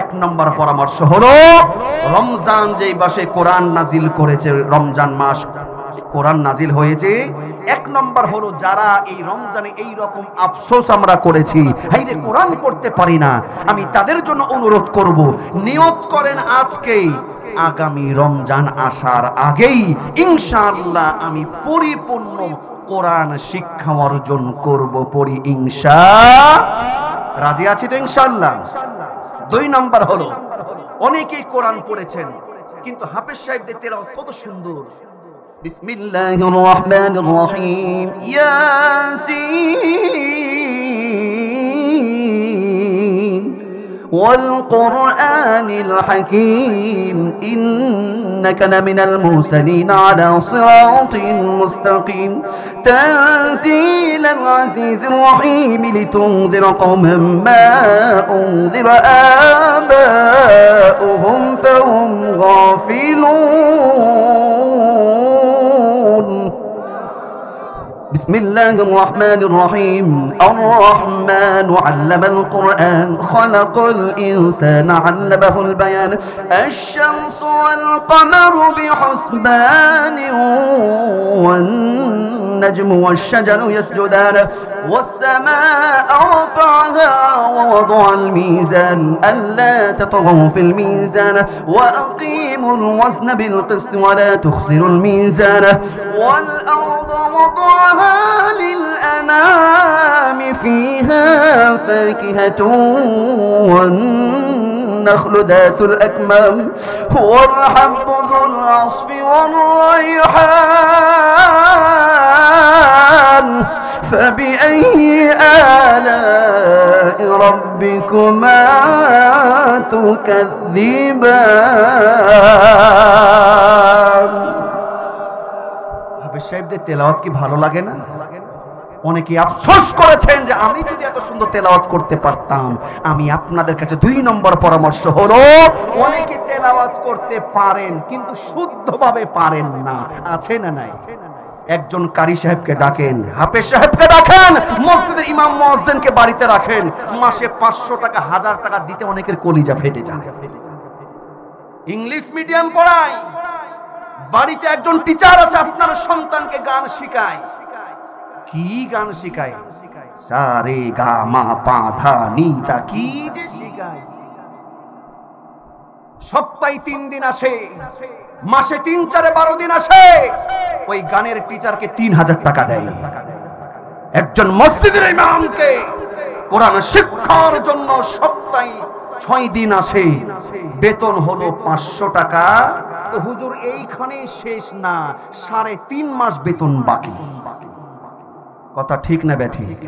1 নম্বর পরামর্শ হলো, রমজান যেই মাসে কোরআন নাজিল করেছে, রমজান মাস কোরআন নাজিল হয়েছে, 1 নম্বর হলো যারা এই রমজানে এই রকম আফসোস আমরা করেছি, হাই রে কোরআন পড়তে পারি না, আমি তাদের জন্য অনুরোধ করব, নিয়ত করেন আজকেই আগামী রমজান আসার আগেই ইনশাআল্লাহ আমি পরিপূর্ণ কোরআন শিক্ষা অর্জন করব। পড়ি ইনশাআল্লাহ। রাজি আছি তো ইনশাআল্লাহ? 2 নম্বর হলো, অনেকেই কোরআন পড়েছেন কিন্তু হাফেজ সাহেবদের তেলাওয়াত কত সুন্দর। বিসমিল্লাহির রহমানির রহিম, ইয়াসিন والقرآن الحكيم إنك لمن المرسلين على صراط مستقيم تنزيل العزيز الرحيم لتنذر قوما ما أنذر آباؤهم فهم غافلون بسم الله الرحمن الرحيم الرحمن علم القرآن خلق الإنسان علمه البيان الشمس والقمر بحسبان والنجم والشجر يسجدان والسماء رفعها ووضع الميزان ألا تطغوا في الميزان وأقيموا الوزن بالقسط ولا تخسروا الميزان والأرض وضعها للأنام فيها فاكهة والنخل ذات الأكمام والحب ذو العصف والريحان فبأي آلاء ربكما تكذبان হাফেজ সাহেবদের তেলাওয়াত কি ভালো লাগে না? অনেকে আফসোস করেছেন যে আমি যদি এত সুন্দর তেলাওয়াত করতে পারতাম। আমি আপনাদের কাছে 2 নম্বর পরামর্শ হলো, অনেকে তেলাওয়াত করতে পারেন কিন্তু শুদ্ধভাবে পারেন না, আছে না নাই? একজন কারি সাহেবকে ডাকেন, হাফেজ সাহেবকে ডাকেন, মসজিদের ইমাম মুয়াজ্জিনকে বাড়িতে রাখেন, মাসে 500 টাকা 1000 টাকা দিতে অনেকের কলিজা ফেটে যায়। ইংলিশ মিডিয়াম পড়ায়, বাড়িতে একজন টিচার আছে আপনার সন্তানকে গান শেখায়। কি গান শেখায়? সা রে গা মা পা ধা নি তা, কি যে শেখায়। সপ্তাহে 3 দিন আসে, মাসে 3, 4, 12 দিন আসে, ওই গানের টিচারকে 3000 টাকা দেয়। একজন মসজিদের ইমামকে কোরআন শিক্ষার জন্য সপ্তাহে 6 দিন আসে, বেতন হলো 500 টাকা। তো হুজুর এইখানে শেষ না, 3.5 মাস বেতন বাকি। কথা ঠিক না ব্যাঠিক?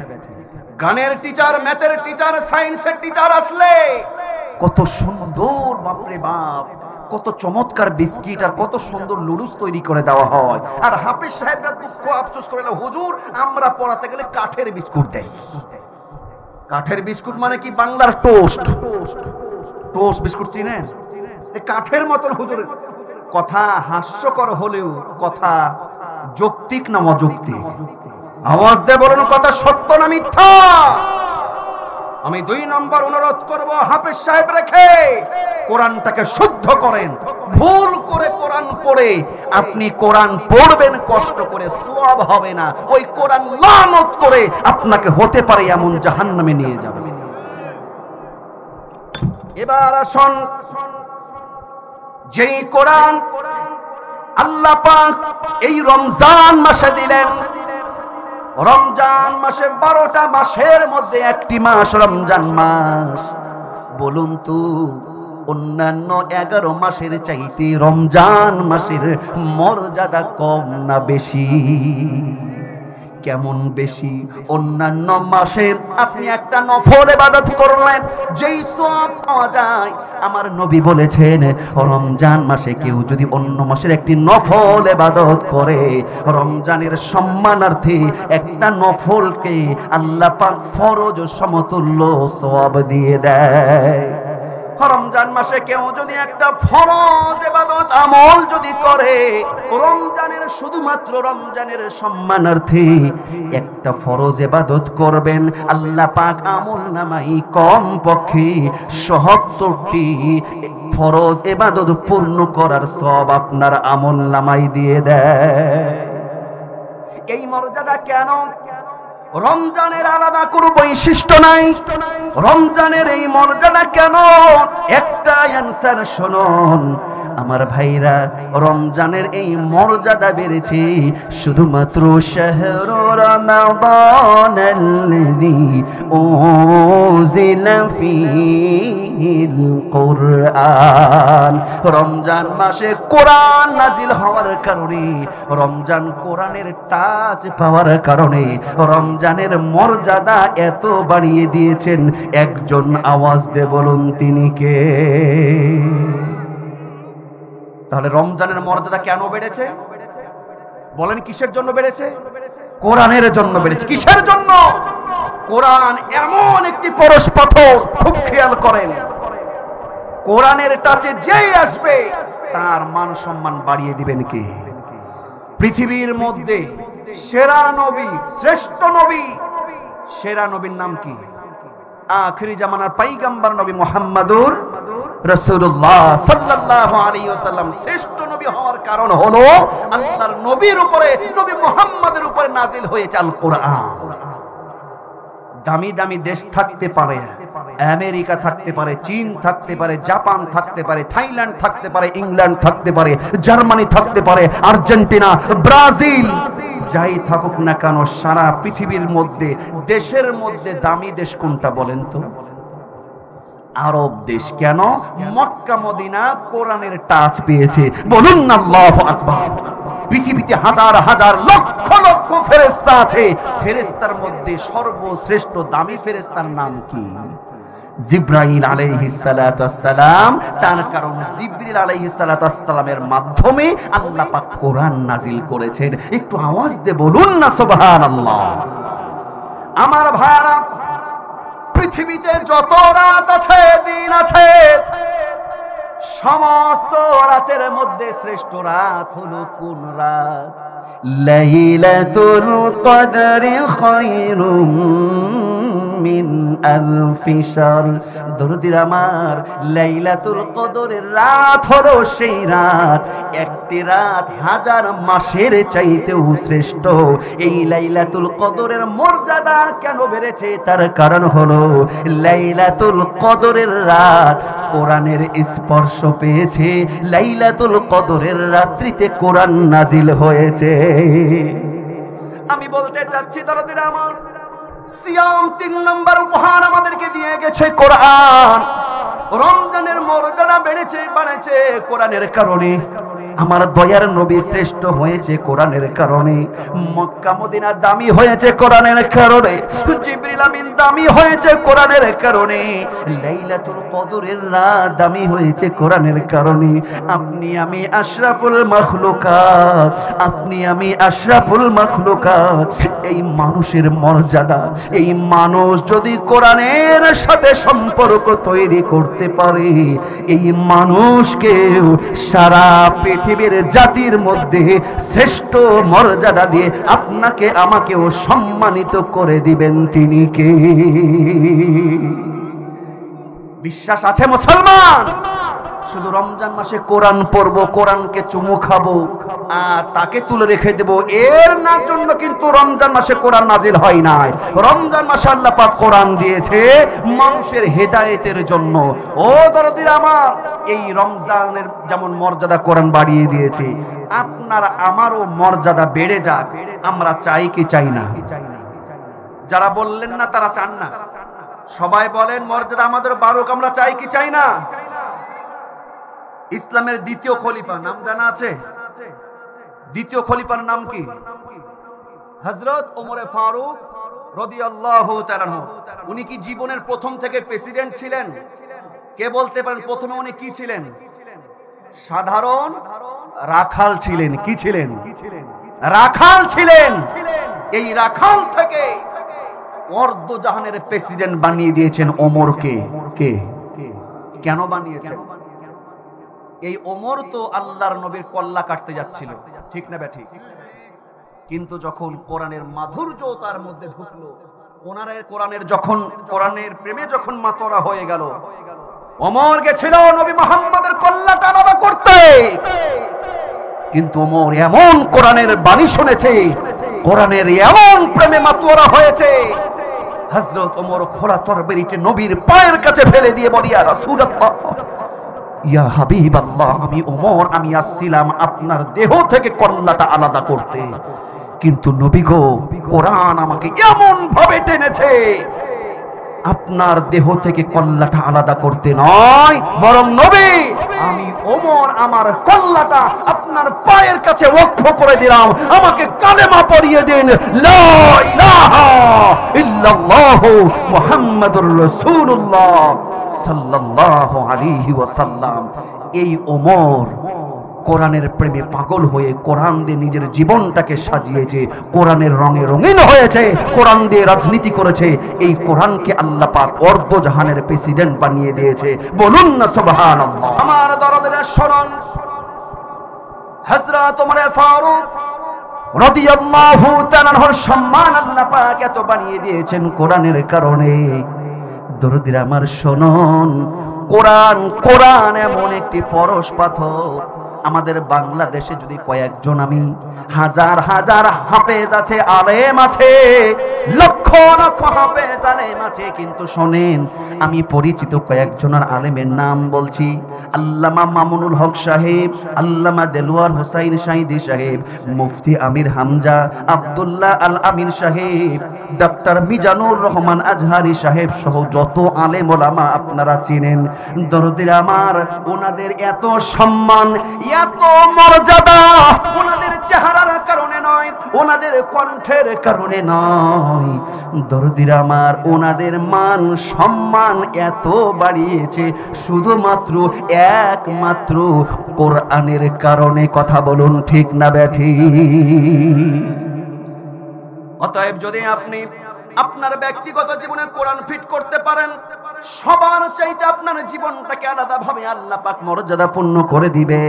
গানের টিচার, ম্যাথের টিচার, সায়েন্সের টিচার আসলে কত সুন্দর, বাপরে বাপ, কত চমৎকার বিস্কিট আর কত সুন্দর লুডুস তৈরি করে দেওয়া হয়। আর হাফেজ সাহেবরা দুঃখ আফসোস করে, হুজুর আমরা পড়াতে গেলে কাঠের বিস্কুট দেয়। কাঠের বিস্কুট মানে কি? বাংলার টোস্ট। টোস্ট বিস্কুট চিনেন? কাঠের মতন। হুজুর কথা হাস্যকর হলেও কথা যৌক্তিক না অযৌক্তিক? আওয়াজ দিয়ে বলুন, কথা সত্য না মিথ্যা? আমি 2 নম্বর অনুরোধ করব, হাফেজ সাহেব রেখে কোরআনটাকে শুদ্ধ করেন। ভুল করে কোরআন পড়ে আপনি কোরআন পড়বেন কষ্ট করে, সওয়াব হবে না। ওই কোরআন লানত করে আপনাকে হতে পারে এমন জাহান্নামে নিয়ে যাবে। এবার আসুন, যেই কোরআন আল্লাহ পাক এই রমজান মাসে দিলেন, রমজান মাসে 12টা মাসের মধ্যে একটি মাস রমজান মাস। বলুন তো, অন্যান্য 11 মাসের চাইতে রমজান মাসের মর্যাদা কম না বেশি? কেমন বেশি? অন্যান্য মাসে আপনি একটা নফল ইবাদত করলেন, যেই সওয়াব পাওয়া যায়, আমার নবী বলেছেন রমজান মাসে কেউ যদি অন্য মাসের একটি নফল ইবাদত করে, রমজানের সম্মানার্থে একটা নফলকে আল্লাহ পাক ফরজ সমতুল্য সওয়াব দিয়ে দেয়। রমজান মাসে কেউ যদি একটা ফরজ ইবাদত আমল যদি করে, রমজানের শুধুমাত্র রমজানের সম্মানার্থে একটা ফরজ ইবাদত করবেন, আল্লাহ পাক আমলনামায় কম পক্ষে ৭৭টি ফরজ ইবাদত পূর্ণ করার সওয়াব আপনার আমলনামায় দিয়ে দেয়। এই মর্যাদা কেন? রমজানের আলাদা কোনো বৈশিষ্ট্য নাই। রমজানের এই মর্যাদা কেন? একটা অ্যানসার শুনুন। আমার ভাইরা, রমজানের এই মর্যাদা বেড়েছে শুধুমাত্র শাহরু রমাদানাল্লাযী উনজিলা ফীহিল কুরআন। রমজান মাসে কোরআন নাজিল হওয়ার কারণে, রমজান কোরআনের টাচ পাওয়ার কারণে রমজানের মর্যাদা এত বাড়িয়ে দিয়েছেন। একজন আওয়াজ দিয়ে বলুন তিনি কে? তাহলে রমজানের মর্যাদা কেন বেড়েছে? বলেন কিসের জন্য বেড়েছে? কোরআনের জন্য বেড়েছে। কিসের জন্য? কোরআন এমন একটি পরশ পাথর, খুব খেয়াল করেন, কোরআনের টাচে যেই আসবে তার মান সম্মান বাড়িয়ে দিবেন কে? পৃথিবীর মধ্যে সেরা নবী, শ্রেষ্ঠ নবী, সেরা নবীর নাম কি? আখিরি জামানার পয়গম্বর নবী মুহাম্মদুর রাসূলুল্লাহ সাল্লাল্লাহু আলাইহি ওয়াসাল্লাম শ্রেষ্ঠ নবী হওয়ার কারণ হলো আল্লাহর নবীর উপরে, নবী মুহাম্মদের উপরে নাজিল হয়েছে আল কোরআন। দামি দামি দেশ থাকতে পারে, আমেরিকা থাকতে পারে, চীন থাকতে পারে, জাপান থাকতে পারে, থাইল্যান্ড থাকতে পারে, ইংল্যান্ড থাকতে পারে, জার্মানি থাকতে পারে, আর্জেন্টিনা, ব্রাজিল, যাই থাকুক না কেন, সারা পৃথিবীর মধ্যে দেশের মধ্যে দামি দেশ কোনটা বলেন তো? আরব দেশ। কেন? মক্কা মদিনা কোরআনের টাচ পেয়েছে। বলুন না আল্লাহু আকবার। পৃথিবীতে হাজার হাজার লক্ষ লক্ষ ফেরেশতা আছে, ফেরেশতার মধ্যে সর্বশ্রেষ্ঠ দামি ফেরেশতার নাম কি? জিবরাইল আলাইহিস সালাতু ওয়াস সালাম। তার কারণ জিবরিল আলাইহিস সালাতু ওয়াস সালামের মাধ্যমে আল্লাহ পাক কোরআন নাজিল করেছেন। একটু আওয়াজ দিয়ে বলুন না সুবহানাল্লাহ। আমার ভাইরা, পৃথিবীতে যত রাত আছে, দিন আছে, সমস্ত রাতের মধ্যে শ্রেষ্ঠ রাত হলো কোন রাত? লাইলাতুল কদরি খায়রুম মিন আলফি শাহর। দরুদির আমার, লাইলাতুল কদরের রাত হলো সেই রাত, একটি রাত হাজার মাসের চাইতেও শ্রেষ্ঠ। এই লাইলাতুল কদরের মর্যাদা কেন বেড়েছে? তার কারণ হলো লাইলাতুল কদরের রাত কোরআনের স্পর্শ পেয়েছে, লাইলাতুল কদরের রাত্রিতে কোরআন নাজিল হয়েছে। আমি বলতে চাচ্ছি দরদিরা আমার, সিয়াম 3 নম্বর উপহার আমাদেরকে দিয়ে গেছে কোরআন। রমজানের মর্যাদা বেড়েছে, বাড়েছে কোরআনের কারণে। আমার দয়ার নবী শ্রেষ্ঠ হয়েছে কোরআনের কারণে। মক্কা মদিনা দামি হয়েছে কোরআনের কারণে। জিবরিল আমিন দামি হয়েছে কোরআনের কারণে। লাইলাতুল কদরের রাত দামি হয়েছে কোরআনের কারণে। আপনি আমি আশরাফুল মাখলুকাত, আপনি আমি আশরাফুল মাখলুকাত। এই মানুষের মর্যাদা, এই মানুষ যদি কোরআনের সাথে সম্পর্ক তৈরি করতে পারে, এই মানুষকে সারা পৃথিবীর জাতির মধ্যে শ্রেষ্ঠ মর্যাদা দিয়ে আপনাকে আমাকেও সম্মানিত করে দিবেন তিনি কে? বিশ্বাস আছে মুসলমান? শুধু রমজান মাসে কোরআন পড়বো, কোরআনকে চুমু খাবো আর তাকে তুলে রেখে দেবো, এর না জন্য কিন্তু রমজান মাসে কোরআন নাজিল হয় নাই। রমজান মাসে আল্লাহ পাক কোরআন দিয়েছে মানুষের হেদায়েতের জন্য। ও দরদিরা আমার, এই রমজানের যেমন মর্যাদা কোরআন বাড়িয়ে দিয়েছে, আপনার আমারও মর্যাদা বেড়ে যাক। আমরা চাই কি চাই না? যারা বললেন না তারা চান না। সবাই বলেন মর্যাদা আমাদের বাড়ুক, আমরা চাই কি চাই না? ইসলামের দ্বিতীয় খলিফা নাম জানা আছে? দ্বিতীয় খলিফার নাম কি? হযরত ওমর ফারুক রাদিয়াল্লাহু তাআলা আনহু। উনি কি জীবনের প্রথম থেকে প্রেসিডেন্ট ছিলেন? কে বলতে পারেন প্রথমে উনি কি ছিলেন? সাধারণ রাখাল ছিলেন। কি ছিলেন? রাখাল ছিলেন। এই রাখাল থেকে অর্ধ জাহানের প্রেসিডেন্ট বানিয়ে দিয়েছেন ওমরকে। কে? কেন বানিয়েছেন? এই ওমর তো আল্লাহর নবীর কল্লা কাটতে যাচ্ছিল, ঠিক না ব্যাঠি? কিন্তু যখন কোরআনের মাধুর্য তার মধ্যে ঢুকলো, কোরআনের প্রেমে যখন মাতোয়ারা হয়ে গেল, ওমর গেছিল নবী মুহাম্মদের কল্লাটা আলাদা করতে। কিন্তু ওমর এমন কোরআনের বাণী শুনেছে, কোরআনের এমন প্রেমে মাতোয়ারা হয়েছে, হযরত ওমর খোলা তরবারিটি নবীর পায়ের কাছে ফেলে দিয়ে বলি, ইয়া রাসূলুল্লাহ, ইয়া হাবিবাল্লাহ, আমি ওমর, আমি আসছিলাম আপনার দেহ থেকে কল্লাটা আলাদা করতে, কিন্তু নবী গো, কোরআন আমাকে এমন ভাবে টেনেছে আপনার দেহ থেকে কল্লাটা আলাদা করতে নয়, বরং নবী আমি ওমর আমার কল্লাটা আপনার পায়ের কাছে ওয়াকফ করে দিলাম, আমাকে কালেমা পড়িয়ে দিন, লা ইলাহা ইল্লাল্লাহ মুহাম্মাদুর রাসূলুল্লাহ সাল্লাল্লাহু আলাইহি ওয়াসাল্লাম। এই ওমর কোরআনের প্রেমে পাগল হয়ে কোরআন দিয়ে নিজের জীবনটাকে সাজিয়েছে, কোরআনের রঙে রঙিন হয়েছে, কোরআন দিয়ে রাজনীতি করেছে। এই কোরআনকে আল্লাহ পাক অর্ধ জাহানের প্রেসিডেন্ট বানিয়ে দিয়েছে, বলুন না সুবহানাল্লাহ। আমার দরদের শরণ হযরত ওমর ফারুক রাদিয়াল্লাহু তাআলার সম্মান আল্লাহ পাক এত বানিয়ে দিয়েছেন কোরআনের কারণে। দরদির আমার শুনুন, কোরআন এমন একটি পরশ পাথর, আমাদের বাংলাদেশে যদি কয়েকজন, আমি হাজার হাজার হাফেজ আছে, আলেম আছে, লক্ষ লক্ষ হাফেজ আলেম আছে, কিন্তু শোনেন আমি পরিচিত কয়েকজনের আলেমের নাম বলছি। আল্লামা মামুনুল হক সাহেব, আল্লামা দেলোয়ার হোসাইন শাহিদি সাহেব, মুফতি আমির হামজা, আব্দুল্লাহ আল আমিন সাহেব, ডক্টর মিজানুর রহমান আজহারি সাহেব সহ যত আলেম ওলামা আপনারা চিনেন, দরদির আমার, ওনাদের এত সম্মান, এত মর্যাদা ওনাদের চেহারার কারণে নয়, ওনাদের কণ্ঠের কারণে নয়, দরদির আমার, ওনাদের মান সম্মান এত বাড়িয়েছে শুধুমাত্র একমাত্র কোরআনের কারণে। কথা বলুন ঠিক না ব্যাঠি? অতএব যদি আপনি আপনার ব্যক্তিগত জীবনে কোরআন ফিট করতে পারেন, সবার চাইতে আপনার জীবনটাকে আলাদাভাবে আল্লাহ পাক মর্যাদাপূর্ণ করে দিবে।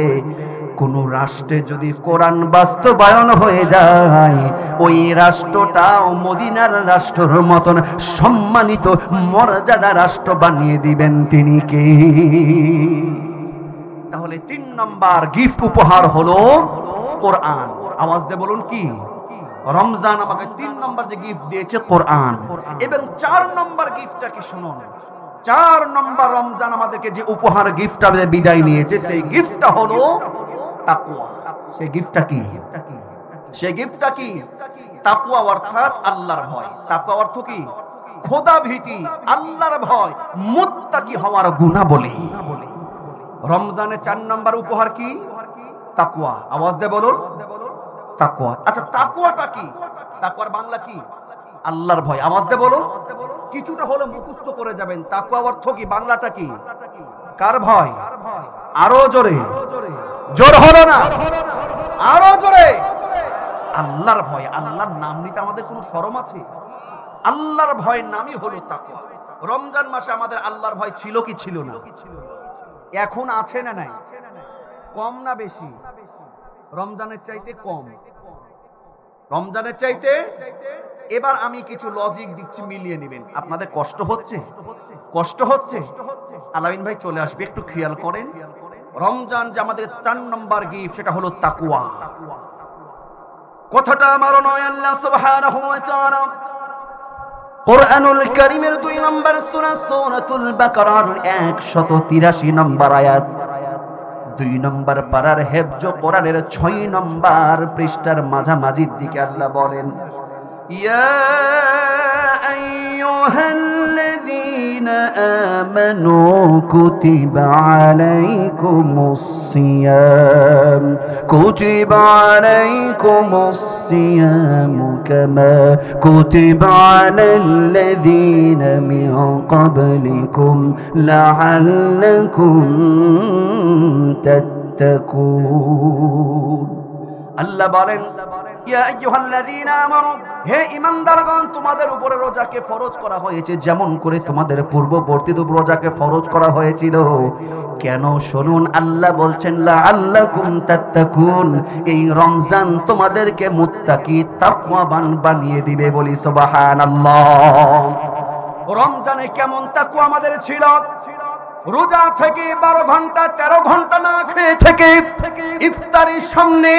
কোন রাষ্ট্রে যদি কোরআন বাস্তবায়ন হয়ে যায়, ওই রাষ্ট্রটাও মদিনার রাষ্ট্রের মতন সম্মানিত মর্যাদা রাষ্ট্র বানিয়ে দিবেন তিনি কে? তাহলে 3 নম্বর গিফট উপহার হলো কোরআন। আওয়াজ দিয়ে বলুন কি? রমজান আমাকে 3 নম্বর যে গিফট দিয়েছে কোরআন। এবং 4 নম্বর গিফটটা কি শুনুন, 4 নম্বর রমজান আমাদেরকে যে উপহার গিফটটা বিদায় নিয়েছে, সেই গিফটটা হলো তাকওয়া। সেই গিফটটা কি? সেই গিফটটা কি? তাকওয়া অর্থাৎ আল্লাহর ভয়। তাকওয়া অর্থ কি? খোদা ভীতি, আল্লাহর ভয়, মুত্তাকি হওয়ার গুণাবলী। রমজানে 4 নম্বর উপহার কি? তাকওয়া। আওয়াজ দিয়ে বলুন তাকওয়া। আচ্ছা, তাকওয়াটা কি? তাকওয়ার বাংলা কি? আল্লাহর ভয়। আওয়াজ দিয়ে বলুন। কিছুটা হলে মুখস্থ করে যাবেন। তাকওয়া অর্থ কি? বাংলাটা কি? কার ভয়? আরো জোরে, জোর হলো না, আরো জোরে। আল্লাহর ভয়। আল্লাহর নাম নিতে আমাদের কোনো শরম আছে? আল্লাহর ভয় নামই হলো তাকওয়া। রমজান মাসে আমাদের আল্লাহর ভয় ছিল কি ছিল না? এখন আছে না নাই? কম না বেশি? রমজানের চাইতে কম। রমজানের চাইতে। এবার আমি কিছু লজিক দিচ্ছি, মিলিয়ে নেবেন। আপনাদের কষ্ট হচ্ছে? কষ্ট হচ্ছে? আলামিন ভাই চলে আসবে, একটু খেয়াল করেন। রমজান যে আমাদের 4 নম্বর গিফট, সেটা হলো তাকওয়া। কথাটা আমারও নয়, আল্লাহ সুবহানাহু ওয়া তাআলা কোরআনুল কারীমের 2 নম্বর সূরা সূরাতুল বাকারার 183 নম্বর আয়াত, 2 নম্বর পারার হেফজ কোরআনের 6 নম্বর পৃষ্ঠার মাঝামাঝির দিকে আল্লাহ বলেন, ইয়া আইয়ুহাল্লাযীনা আমানু কুতিবা আলাইকুমুস সিয়াম কুতিবা আলাইকুমুস সিয়াম কামা কুতিবা আলাল্লাযীনা মিন ক্বাবলিকুম লাআল্লাকুম তাত্তাকুন। আল্লাহ বলেন, ইয়া আইয়ুহাল্লাযীনা আমানু, হে ঈমানদারগণ, তোমাদের উপরে রোজাকে ফরজ করা হয়েছে যেমন করে তোমাদের পূর্ববর্তী রোজাকে ফরজ করা হয়েছিল। কেন? শুনুন, আল্লাহ বলছেন লাআল্লাকুম তাত্তাকুন, এই রমজান তোমাদেরকে মুত্তাকি তাকওয়াবান বানিয়ে দিবে। বলি সুবহানাল্লাহ। রমজানে কেমন তাকওয়া আমাদের ছিল? রোজা থেকে 12 ঘন্টা 13 ঘন্টা না খেয়ে থেকে ইফতারির সামনে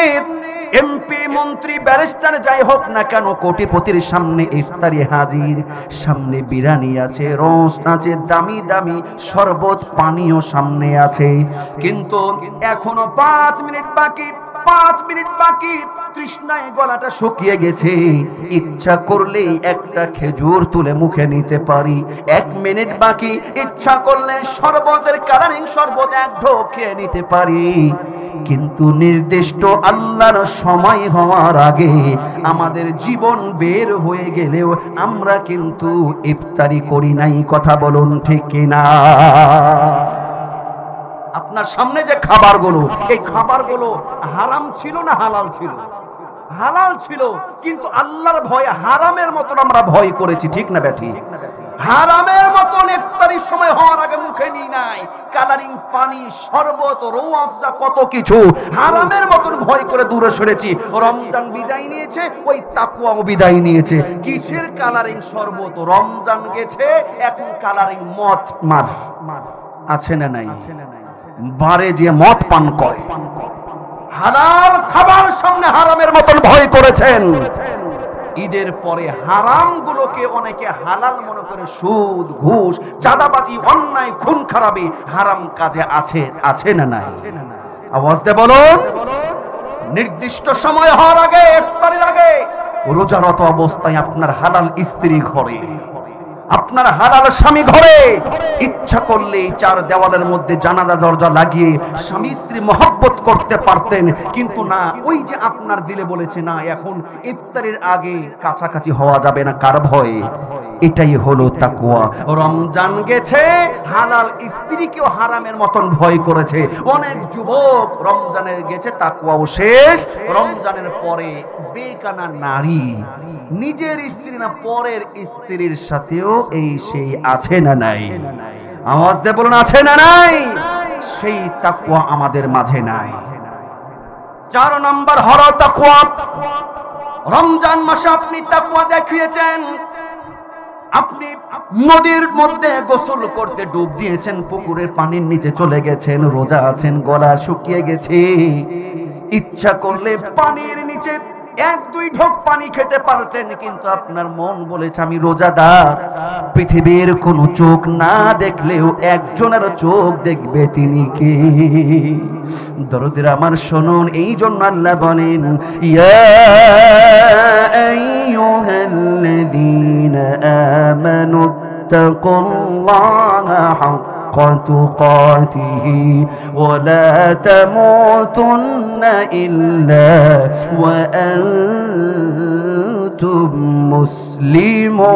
এমপি মন্ত্রী ব্যারিস্টার যাই হোক না কেন কোটিপতির সামনে ইফতারি হাজির, সামনে বিরিয়ানি আছে, রোস্ট আছে, দামি দামি শরবত পানীয় সামনে আছে, কিন্তু এখনো 5 মিনিট বাকি, 5 মিনিট বাকি, তৃষ্ণায় গলাটা শুকিয়ে গেছে, ইচ্ছা করলেই একটা খেজুর তুলে মুখে নিতে পারি। 1 মিনিট বাকি, ইচ্ছা করলে শরবতের কালারিং শরবত 1 ঢোক খেয়ে নিতে পারি, কিন্তু নির্দিষ্ট আল্লাহর সময় হওয়ার আগে আমাদের জীবন বের হয়ে গেলেও আমরা কিন্তু ইফতারি করি নাই। কথা বলুন ঠিক কিনা? আপনার সামনে যে খাবারগুলো, এই খাবারগুলো হারাম ছিল না হালাল ছিল? হালাল ছিল, কিন্তু আল্লাহর ভয়ে হারামের মতন আমরা ভয় করেছি, ঠিক না ব্যাঠি? হারামের মতন ইফতারির সময় হওয়ার আগে মুখে নিই নাই কালারিং পানি, শরবত, রৌআফজা, কত কিছু হারামের মতন ভয় করে দূরে সরেছি। রমজান বিদায় নিয়েছে, ওই তাকওয়াও বিদায় নিয়েছে। কিসের কালারিং শরবত? রমজান গেছে, এখন কালারিং মদ মার আছে না নাই? বারে যে মদ পান করে, হালাল খাবার সামনে হারামের মতন ভয় করেছেন। ঈদের পরে হারামগুলোকে অনেকে হালাল মনে করে সুদ, ঘুষ, চাঁদাবাজি, অন্যায়, খুন খারাপি হারাম কাজে আছে না নাই? আওয়াজ দিয়ে বলুন। নির্দিষ্ট সময় হওয়ার আগে, ইফতারের আগে রোজারত অবস্থায় আপনার হালাল স্ত্রী ঘরে, আপনার হালাল স্বামী ঘরে, ইচ্ছা করলে 4 দেওয়ালের মধ্যে জানালা দরজা লাগিয়ে স্বামী স্ত্রী মহব্বত করতে পারতেন, কিন্তু না, ওই যে আপনার দিলে বলেছে না, এখন ইফতারের আগে কাছাকাছি হওয়া যাবে না। কার ভয়ে? এটাই হলো তাকওয়া। রমজান গেছে, হালাল স্ত্রীকেও হারামের মতন ভয় করেছে। অনেক যুবক রমজানে গেছে, তাকওয়াও শেষ। রমজানের পরে বেকানা নারী, নিজের স্ত্রী না পরের স্ত্রীর সাথেও এই সেই আছে না নাই? আওয়াজ দিয়ে বলুন, আছে না নাই? সেই তাকওয়া আমাদের মাঝে নাই। 4 নম্বর হলো তাকওয়া। রমজান মাসে আপনি তাকওয়া দেখিয়েছেন। আপনি নদীর মধ্যে গোসল করতে ডুব দিয়েছেন, পুকুরের পানির নিচে চলে গেছেন, রোজা আছেন, গলা শুকিয়ে গেছে, ইচ্ছা করলে পানির নিচে 1-2 ঢোক পানি খেতে পারতেন, কিন্তু আপনার মন বলেছে আমি রোজাদার। পৃথিবীর কোনো চোখ না দেখলেও একজনের চোখ দেখবে, তিনি কে? দরদের আমার শুনুন, এই জন্য আল্লাহ বলেন, ইয়া আইয়ুহাল্লাযীনা আমানু তাকুল্লাহা হাক্কা তুকাতিহি ওয়া লা তামুতুন্না ইল্লা ওয়া আনতুম মুসলিমুন।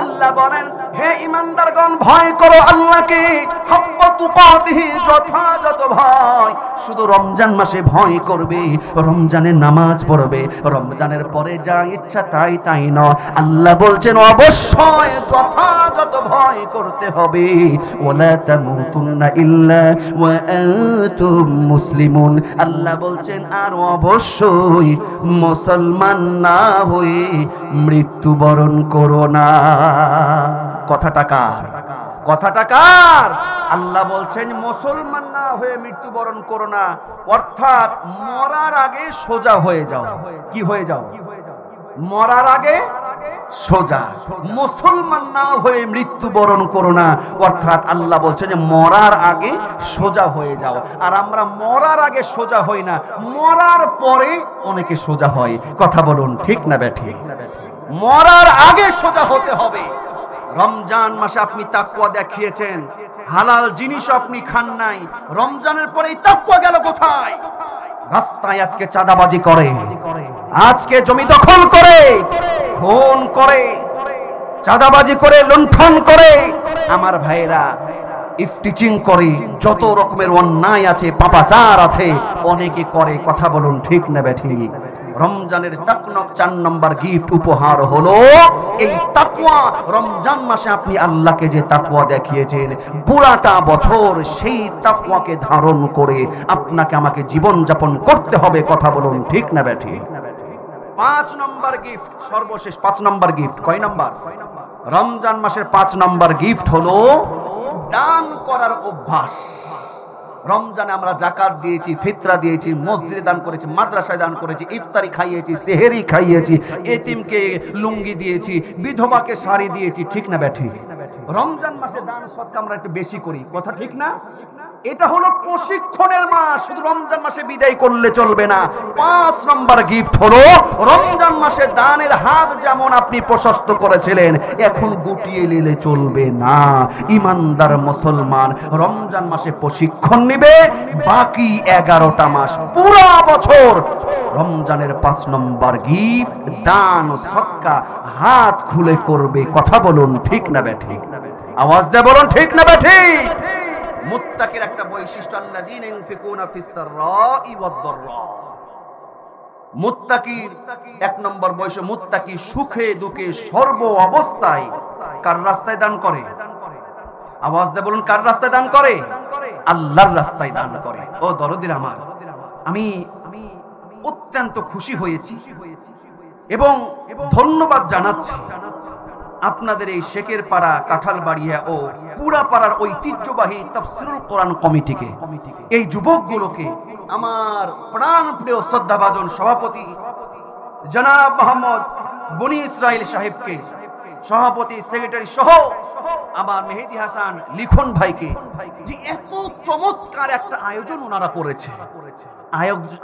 আল্লাহ বলেন, হে ঈমানদারগণ, ভয় করো আল্লাহকে, হাক্কা তুকাতিহি, যথাযথ ভয়। শুধু রমজান মাসে ভয় করবে, রমজানের নামাজ পড়বে, রমজানের পরে যা ইচ্ছা তাই তাই না। আল্লাহ বলছেন অবশ্যই যথাযথ ভয় করতে হবে। ওয়ালা তামুতুন্না ইল্লা ওয়া আনতুম মুসলিমুন। আল্লাহ বলছেন আর অবশ্যই মুসলমান না হয়ে মৃত্যুবরণ করো না। কথাটা কার? কথাটা কার? আল্লাহ বলছেন মুসলমান না হয়ে মৃত্যুবরণ করো না, অর্থাৎ মরার আগে সোজা হয়ে যাও। কি হয়ে যাও? মরার আগে সোজা। মুসলমান না হয়ে মৃত্যুবরণ করো না, অর্থাৎ আল্লাহ বলছেন যে মরার আগে সোজা হয়ে যাও। আর আমরা মরার আগে সোজা হই না, মরার পরে অনেকে সোজা হয়। কথা বলুন ঠিক না ব্যাঠি? মরার আগে সোজা হতে হবে। রমজান মাসে আপনি তাকওয়া দেখিয়েছেন, হালাল জিনিস আপনি খান নাই, রমজানের পরেই তাকওয়া গেল কোথায়? রাস্তায় আজকে চাঁদাবাজি করে, আজকে জমি দখল করে, খুন করে, চাঁদাবাজি করে, লুণ্ঠন করে, আমার ভাইরা ইফটিচিং করে, যত রকমের অন্যায় আছে, পাপাচার আছে, অনেকে করে। কথা বলুন ঠিক না ব্যাঠিক? রমজানের 4 নম্বর গিফট উপহার হলো এই তাকওয়া। রমজান মাসে আপনি আল্লাহকে যে তাকওয়া দেখিয়েছেন, পুরাটা বছর সেই তাকওয়াকে ধারণ করে আপনাকে আমাকে জীবন যাপন করতে হবে। কথা বলুন ঠিক না ব্যাঠি? 5 নম্বর গিফট, সর্বশেষ 5 নম্বর গিফট। কয় নম্বর? রমজান মাসের 5 নম্বর গিফট হলো দান করার অভ্যাস। রমজানে আমরা যাকাত দিয়েছি, ফিতরা দিয়েছি, মসজিদে দান করেছি, মাদ্রাসায় দান করেছি, ইফতারি খাইয়েছি, সেহেরি খাইয়েছি, এতিমকে লুঙ্গি দিয়েছি, বিধবাকে শাড়ি দিয়েছি, ঠিক না ব্যাঠিক? রমজান মাসে দান সদকা আমরা একটু বেশি করি, কথা ঠিক না? এটা হলো প্রশিক্ষণের মাস, শুধু রমজান মাসে বিদায় করলে চলবে না। 5 নম্বর গিফট হলো রমজান মাসে দানের হাত যেমন আপনি প্রশস্ত করেছিলেন, এখন গুটিয়ে নিলে চলবে না। ইমানদার মুসলমান রমজান মাসে প্রশিক্ষণ নেবে, বাকি 11টা মাস পুরো বছর রমজানের 5 নম্বর গিফট দান সদকা হাত খুলে করবে। কথা বলুন ঠিক না বেঠিক? আওয়াজ দিয়ে বলুন ঠিক না বেঠিক? মুত্তাকির একটা বৈশিষ্ট্য, আল্লাযীনা ইউনফিকুনা ফিস সাররাই ওয়াদ দাররা। মুত্তাকির 1 নম্বর বৈশিষ্ট্য, মুত্তাকি সুখে দুঃখে সর্ব অবস্থায় কার রাস্তায় দান করে? আওয়াজ দিয়ে বলুন কার রাস্তায় দান করে? আল্লাহর রাস্তায় দান করে। ও দরদির আমার, আমি অত্যন্ত খুশি হয়েছি এবং ধন্যবাদ জানাচ্ছি আপনাদের এই শেখের পাড়া, কাঁঠালবাড়িয়া ও পুরা পাড়ার ঐতিহ্যবাহী তাফসীরুল কোরআন কমিটিকে, এই যুবকগুলোকে, আমার প্রাণ প্রিয় শ্রদ্ধাভাজন সভাপতি জনাব মোহাম্মদ বনি ইসরাইল সাহেবকে, সভাপতি সেক্রেটারি সহ আমার মেহেদি হাসান লিখন ভাইকে, যে এত চমৎকার একটা আয়োজন ওনারা করেছে।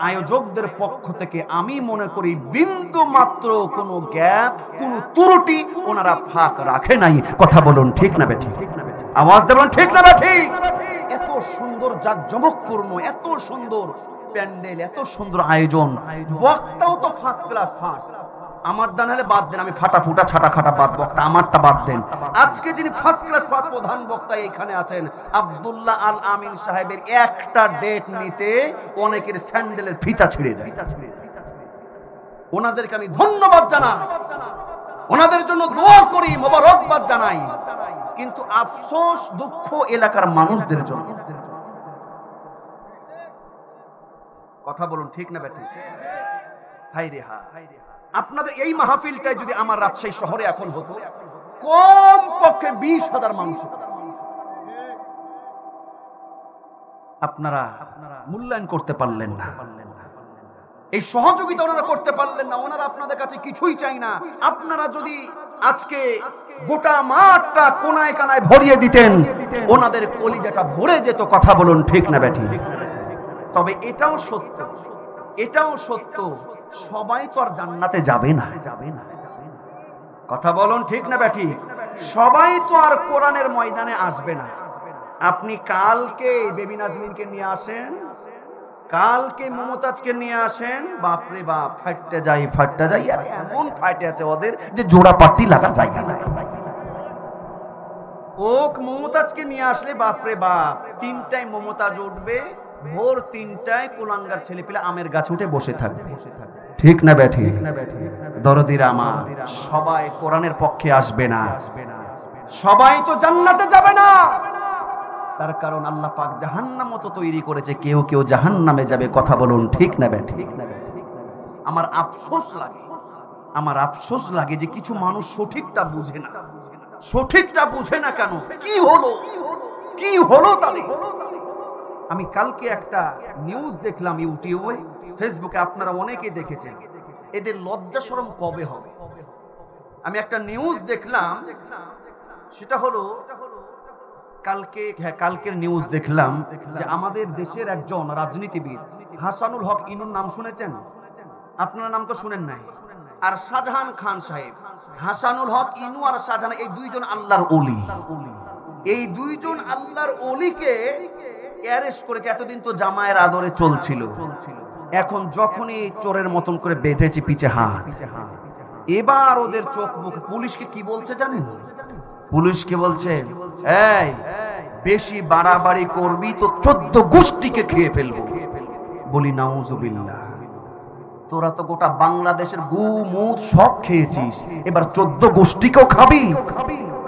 আয়োজকদের পক্ষ থেকে আমি মনে করি বিন্দু মাত্র কোনো গ্যাপ, কোনো ত্রুটি ওনারা ফাঁক রাখে নাই। কথা বলুন ঠিক না বেঠিক? আওয়াজ দেবেন ঠিক না বেঠিক? এত সুন্দর জাঁকজমকপূর্ণ, এত সুন্দর প্যান্ডেল, এত সুন্দর আয়োজন, বক্তাও তো ফার্স্ট ক্লাস ফার্স্ট। আমার ডান হলে বাদ দেন, আমি ফাটা ফুটা ছাটা খাটা বাদ বক্তা, আমারটা বাদ দেন। আজকে যিনি ফার্স্ট ক্লাস প্রধান বক্তা এখানে আছেন আব্দুল্লাহ আল আমিন সাহেবের একটা ডেট নিতে অনেকের স্যান্ডেলের ফিতা ছিঁড়ে যায়। ওনাদেরকে আমি ধন্যবাদ জানাই, ওনাদের জন্য দোয়া করি, মোবারকবাদ জানাই। কিন্তু আফসোস, দুঃখ এলাকার মানুষদের জন্য। কথা বলুন ঠিক না বেঠিক? হাই রে হাই, আপনাদের এই মাহফিলটাই যদি আমার রাজশাহী শহরে এখন হতো, কম পক্ষে 20,000 মানুষ, আপনারা মূল্যায়ন করতে পারলেন না, এই সহযোগিতা ওনারা করতে পারলেন না। ওনারা আপনাদের কাছে কিছুই চাই না। আপনারা যদি আজকে গোটা মাঠটা কোনায় কানায় ভরিয়ে দিতেন, ওনাদের কলিজাটা ভরে যেত। কথা বলুন ঠিক না বেঠিক? তবে এটাও সত্য, এটাও সত্য, সবাই তো আর জান্নাতে যাবে না। কথা বলুন ঠিক না বেঠিক? সবাই তো আর কোরআনের ময়দানে আসবে না। আপনি কালকে বেবি নাজনীনকে নিয়ে আসেন, কালকে মমতাজকে নিয়ে আসেন, বাপরে বাপ, ফাটতে যাই ফাটতে যাই, আর এমন ফাটে আছে ওদের যে জোড়া পাট্টি লাগার জায়গা নাই। ওক মমতাজকে নিয়ে আসলে বাপরে বাপ, 3টায় মমতাজ উঠবে, ভোর 3টায় কুলাঙ্গার ছেলেপিলা আমের গাছে উঠে বসে থাকবে। ঠিক না বেঠিক? দরদিরা আমার, সবাই কোরআনের পক্ষে আসবে না, সবাই তো জান্নাতে যাবে না। তার কারণ আল্লাহ পাক জাহান্নামও তো তৈরি করেছে, কেউ কেউ জাহান্নামে যাবে। কথা বলুন ঠিক না বেঠিক? আমার আফসোস লাগে, আমার আফসোস লাগে যে কিছু মানুষ সঠিকটা বুঝে না। সঠিকটা বুঝে না কেন? কি হলো, কি হলো তাদের? আমি কালকে একটা নিউজ দেখলাম ইউটিউবে, ফেসবুকে, আপনারা অনেকেই দেখেছেন। এদের লজ্জা শরম কবে হবে? আমি একটা নিউজ দেখলাম, সেটা হলো কালকের নিউজ দেখলাম যে আমাদের দেশের একজন রাজনীতিবিদ হাসানুল হক ইনুর নাম শুনেছেন? আপনার নাম তো শুনেন নাই। আর শাহজাহান খান সাহেব, হাসানুল হক ইনু আর শাহজাহান, এই দুইজন আল্লাহর ওলি। এই দুইজন আল্লাহর ওলিকে অ্যারেস্ট করেছে। এতদিন তো জামায়ের আদরে চলছিল, এখন যখনই চোরের মতন করে বেঁধেছে পিছে হাত, এবার ওদের চোখ মুখ, পুলিশকে কি বলছে জানেন? পুলিশকে বলছে, এই বেশি বাড়াবাড়ি করবি তো 14 গোষ্ঠীকে খেয়ে ফেলবো। বলি নাউজুবিল্লাহ, তোরা তো গোটা বাংলাদেশের গু মুত সব খেয়েছিস, এবার 14 গোষ্ঠীকেও খাবি?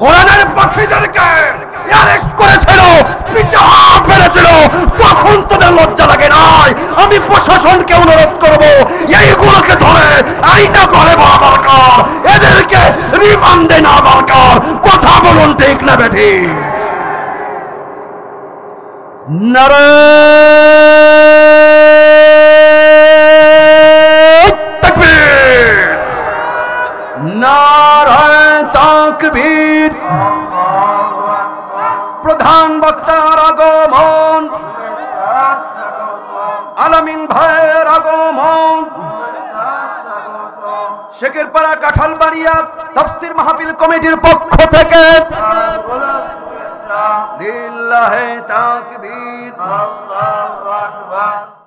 কোরআনের পাখীদেরকে অ্যারেস্ট করেছিল, পিছে হাত ফেলেছিল, তখন তোদের লজ্জা লাগে নাই? আমি প্রশাসনকে অনুরোধ করব, এইগুলোকে ধরে আইনা করে বলা দরকার, এদেরকে রিমান্ডে না দরকার। কথা বলুন ঠিক না বেঠিক? নারে তাকবীর, নারে তাকবীর। প্রধান বক্তার আগমন, আলামিন ভাইয়ের আগমন, শেখেরপাড়া কাঁঠালবাড়িয়া তাফসীর মাহফিল কমিটির পক্ষ থেকে লিল্লাহি তাকবীর, আল্লাহু আকবার।